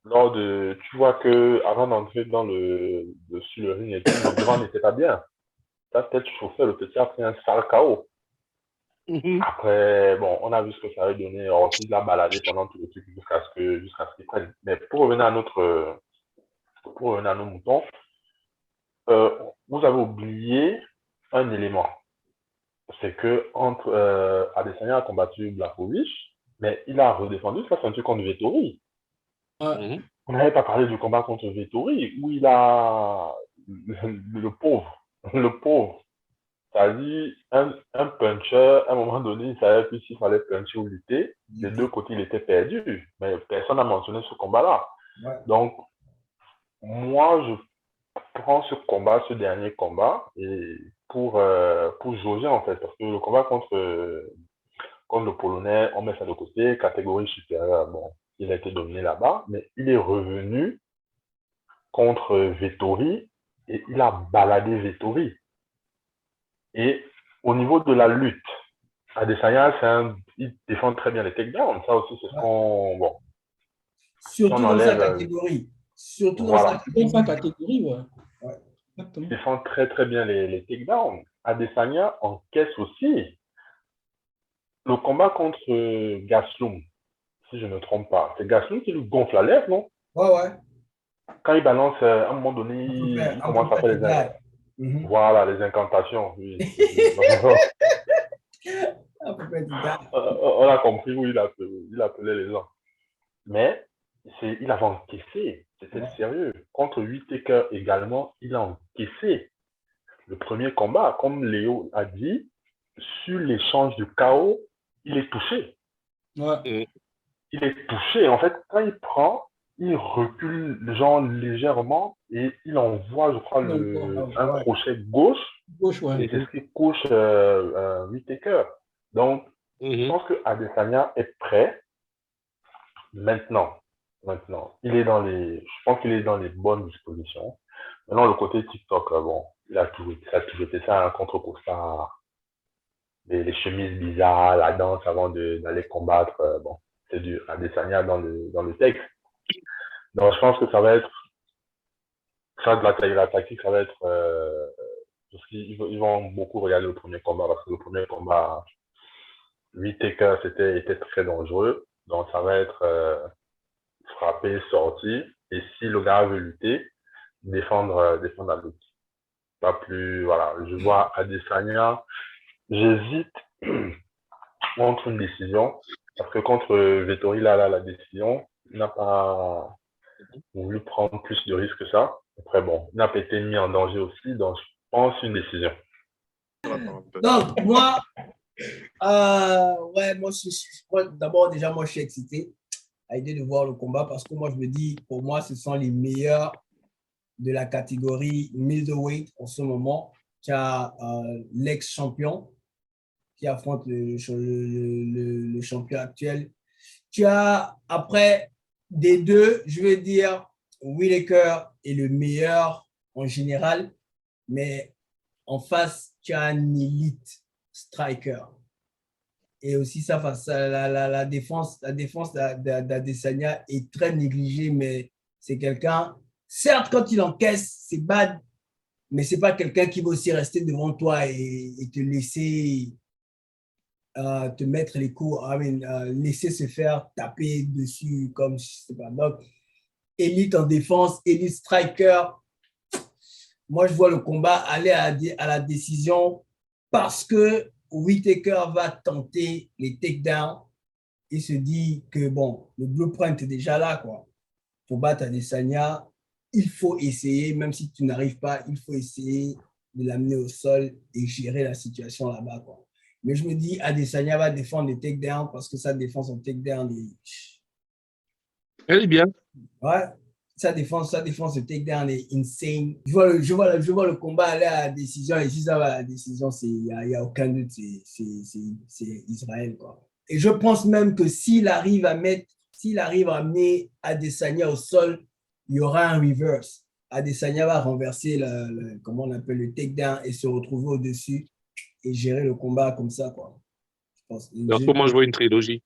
Lors de, tu vois que avant d'entrer sur le ring et tout, le grand n'était pas bien. Sa tête chauffait, le petit a pris un sale KO. Après, bon, on a vu ce que ça avait donné. Ortiz l'a baladé pendant tout le truc jusqu'à ce qu'il prenne. Mais pour revenir à nos moutons, vous avez oublié un élément. C'est que Adesanya a combattu Blachowicz, mais il a redéfendu sa ceinture contre Vettori. On n'avait pas parlé du combat contre Vettori, où il a le pauvre. C'est-à-dire, un puncher, à un moment donné, il ne savait plus s'il fallait puncher ou lutter. Des deux côtés, il était perdu. Mais personne n'a mentionné ce combat-là. Ouais. Donc, moi, je prends ce dernier combat, et pour jauger, en fait. Parce que le combat contre le Polonais, on met ça de côté, catégorie supérieure, bon, il a été dominé là-bas, mais il est revenu contre Vettori, et il a baladé Vettori. Et au niveau de la lutte, Adesanya, il défend très bien les takedowns. Ça aussi, c'est ce qu'on... Bon. Surtout dans sa catégorie. Surtout dans sa catégorie, ouais. Il défend très, très bien les takedowns. Adesanya encaisse aussi. Le combat contre Gastelum, si je ne me trompe pas, c'est Gastelum qui lui gonfle la lèvre, non? Ouais. Quand il balance, à un moment donné, il commence à faire voilà, les incantations. Oui. On a compris où il appelait les gens. Mais il avait encaissé. C'était sérieux. Contre Whittaker également, il a encaissé. Le premier combat, comme Léo a dit, sur l'échange de KO, il est touché. Ouais. Il est touché. En fait, quand il prend, il recule genre légèrement et il envoie, je crois, un crochet gauche. Ouais. Et c'est ce qui couche Whittaker. Donc, je pense que Adesanya est prêt. Maintenant, je pense qu'il est dans les bonnes dispositions. Maintenant, le côté TikTok, bon, ça a toujours été ça, un contre-costard, les chemises bizarres, la danse avant d'aller combattre, bon, c'est du Adesanya dans le texte. Donc, je pense que ça va être ça, de la tactique, ça va être parce qu'ils vont beaucoup regarder le premier combat, parce que le premier combat, Whittaker, était très dangereux. Donc, ça va être frapper, sortir. Et si le gars veut lutter, défendre la lutte. Pas plus, voilà. Je vois Adesanya, j'hésite entre une décision, parce que contre Vettori, là, la décision, il n'a pas voulu prendre plus de risques que ça. Après, bon, il n'a pas été mis en danger aussi, donc je pense une décision. Donc, moi, d'abord, déjà, moi, je suis excité à l'idée de voir le combat parce que moi, je me dis, pour moi, ce sont les meilleurs de la catégorie middleweight en ce moment. Tu as l'ex-champion qui affronte le champion actuel. Tu as, après, des deux, je veux dire, Whittaker est le meilleur en général, mais en face, tu as un élite striker. Et aussi, ça, la défense d'Adesanya est très négligée, mais c'est quelqu'un, certes, quand il encaisse, c'est bad, mais ce n'est pas quelqu'un qui va aussi rester devant toi et te laisser te mettre les coups, laisser se faire taper dessus comme, je sais pas. Donc, élite en défense, élite striker. Moi, je vois le combat aller à la décision parce que Whittaker va tenter les takedowns. Il se dit que, bon, le blueprint est déjà là, quoi. Pour battre Adesanya, il faut essayer, même si tu n'arrives pas, il faut essayer de l'amener au sol et gérer la situation là-bas, quoi. Mais je me dis, Adesanya va défendre les takedowns parce que sa défense en takedown est... Elle est bien. Ouais, sa défense de takedown est insane. Je vois le combat aller à la décision et si ça va à la décision, il n'y a aucun doute, c'est Israël, quoi. Et je pense même que s'il arrive à amener Adesanya au sol, il y aura un reverse. Adesanya va renverser comment on appelle le takedown et se retrouver au-dessus et gérer le combat comme ça, quoi. Je pense. Alors, comment je vois une trilogie?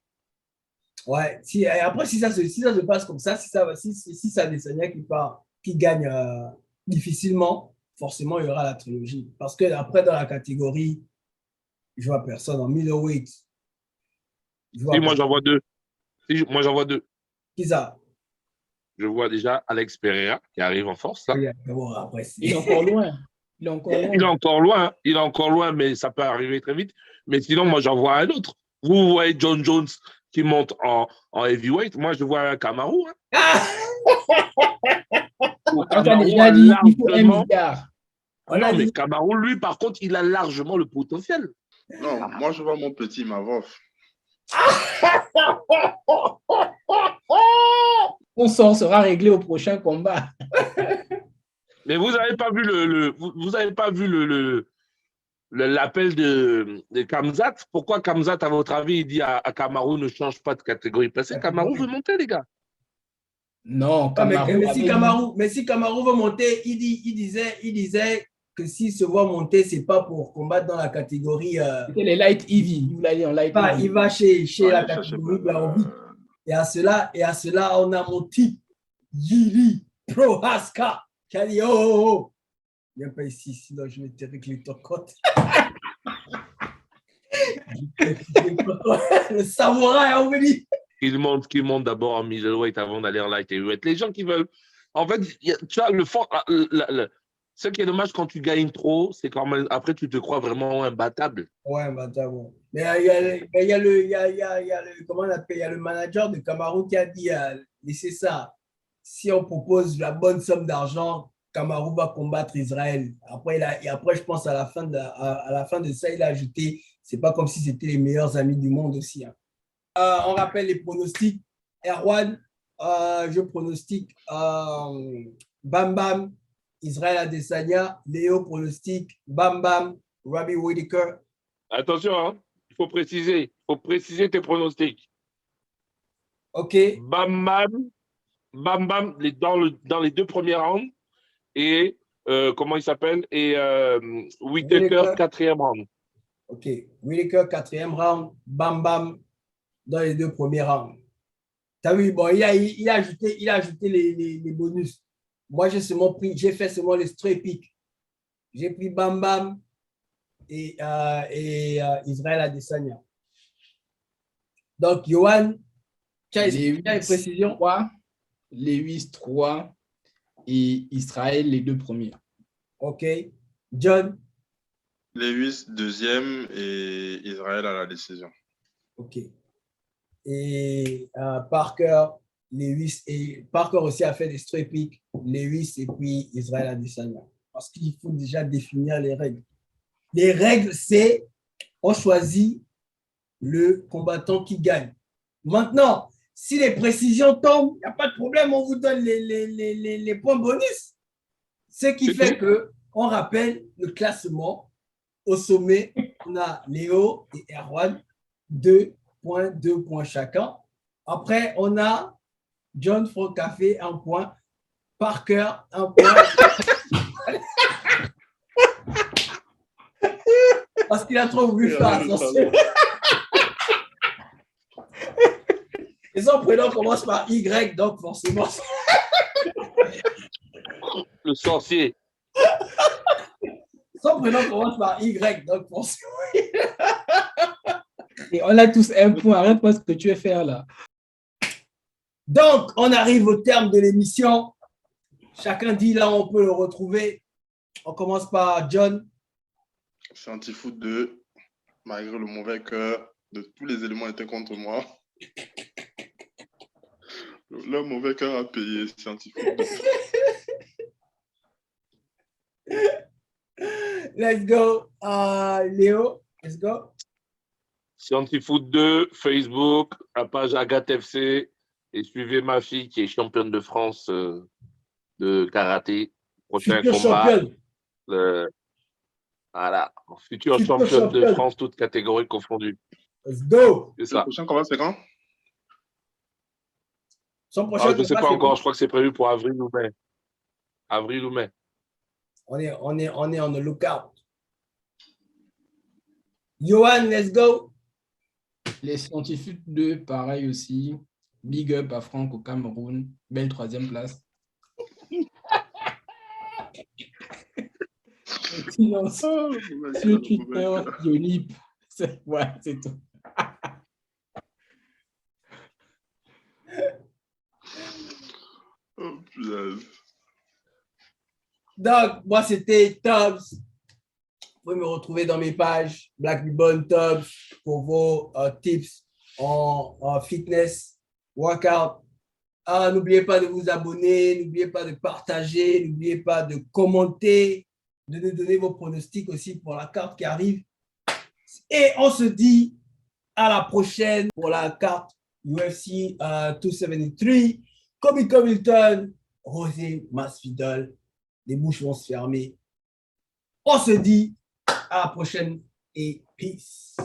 Ouais, après, si ça se passe comme ça, si c'est Adesanya qui gagne difficilement, forcément, il y aura la trilogie. Parce que après, dans la catégorie, je vois personne en middleweight. Moi, j'en vois deux. Moi, j'en vois deux. Qui ça? Je vois déjà Alex Pereira qui arrive en force. Là. Bon, après, il est encore loin. Il est encore loin, mais ça peut arriver très vite. Mais sinon, moi, j'en vois un autre. Vous voyez John Jones qui monte en heavyweight. Moi, je vois un Kamaru. Hein. On a déjà dit qu'il faut un milliard. Non, mais Kamaru, lui, par contre, il a largement le potentiel. Non, moi, je vois mon petit Mavov. Mon sort sera réglé au prochain combat. Mais vous n'avez pas vu l'appel de Khamzat? Pourquoi Khamzat, à votre avis, il dit à Kamaru ne change pas de catégorie? Parce que Kamaru veut monter, les gars. Non, Kamaru. Mais si Kamaru veut monter, il disait que s'il se voit monter, c'est pas pour combattre dans la catégorie. C'était les light heavy. Il va chez la catégorie Blaovic. Et à cela, on a mon type, Yili Prohaska, qui a dit oh. Viens pas ici, sinon je vais te régler ton compte. Le samouraï a oublié. Qu'il monte d'abord en middleweight avant d'aller en light heavyweight. Les gens qui veulent. En fait, tu vois, ce qui est dommage quand tu gagnes trop, c'est quand même après tu te crois vraiment imbattable. Ouais, imbattable. Mais il y a le manager de Kamaru qui a dit laissez ça. Si on propose la bonne somme d'argent, Kamaru va combattre Israël. Après, je pense à la fin de ça, il a ajouté c'est pas comme si c'était les meilleurs amis du monde aussi. Hein. On rappelle les pronostics. Erwan, je pronostique Bam Bam, Israël Adesanya. Léo pronostique Bam Bam, Robbie Whittaker. Attention, hein, il faut préciser tes pronostics. Ok. Bam Bam, dans les deux premiers rounds. Et comment il s'appelle? Et Whittaker, 4e round. Ok. Whittaker, 4e round. Bam Bam dans les deux premiers rounds. Tu as vu, bon, il a ajouté les bonus. Moi, j'ai fait seulement les straight picks. J'ai pris Bam Bam et Israël Adesanya. Donc, Yohan, tu as des précisions? Lewis 3 et Israël les deux premiers. Ok. John? Lewis 2e et Israël à la décision. Ok. Et Parker, Lewis et Parker aussi a fait des straight picks, Lewis et puis Israël Adesanya. Parce qu'il faut déjà définir les règles. Les règles, c'est on choisit le combattant qui gagne. Maintenant, si les précisions tombent, il n'y a pas de problème, on vous donne les points bonus. Ce qui fait qu'on rappelle le classement au sommet on a Léo et Erwan, 2 points, 2 points chacun. Après, on a John Frocafé, 1 point. Parker, 1 point. Parce qu'il a trop voulu faire attention. Et son prénom commence par Y, donc forcément. Le sorcier. Son prénom commence par Y, donc forcément. Et on a tous un point. Arrête-moi ce que tu veux faire là. Donc, on arrive au terme de l'émission. Chacun dit là, on peut le retrouver. On commence par John. Scientifoot 2, malgré le mauvais cœur, de tous les éléments étaient contre moi. Le mauvais cœur a payé, Scientifoot 2. Let's go. Léo, let's go. Scientifoot 2, Facebook, la page Agathe FC. Et suivez ma fille qui est championne de France de karaté. Prochain Future combat. championne. Voilà. Future championne de France, toutes catégories confondues. Let's go. C'est ça. Le prochain combat, c'est quand? Son prochain Je ne sais combat, pas c'est encore. quand? Je crois que c'est prévu pour avril ou mai. Avril ou mai. On est on the lookout. Johan, let's go. Les Scientifiques 2, pareil aussi. Big up à Franck au Cameroun. Belle 3e place. Silence. Sur Twitter, Yonip. Ouais, c'est tout. Oh, putain. Donc, moi, c'était Tobbs. Vous pouvez me retrouver dans mes pages Black Ribbon Tobbs pour vos tips en fitness, workout. N'oubliez pas de vous abonner, n'oubliez pas de partager, n'oubliez pas de commenter, de nous donner vos pronostics aussi pour la carte qui arrive. Et on se dit à la prochaine pour la carte UFC 273. Colby Covington, José Masvidal. Les bouches vont se fermer. On se dit à la prochaine et peace.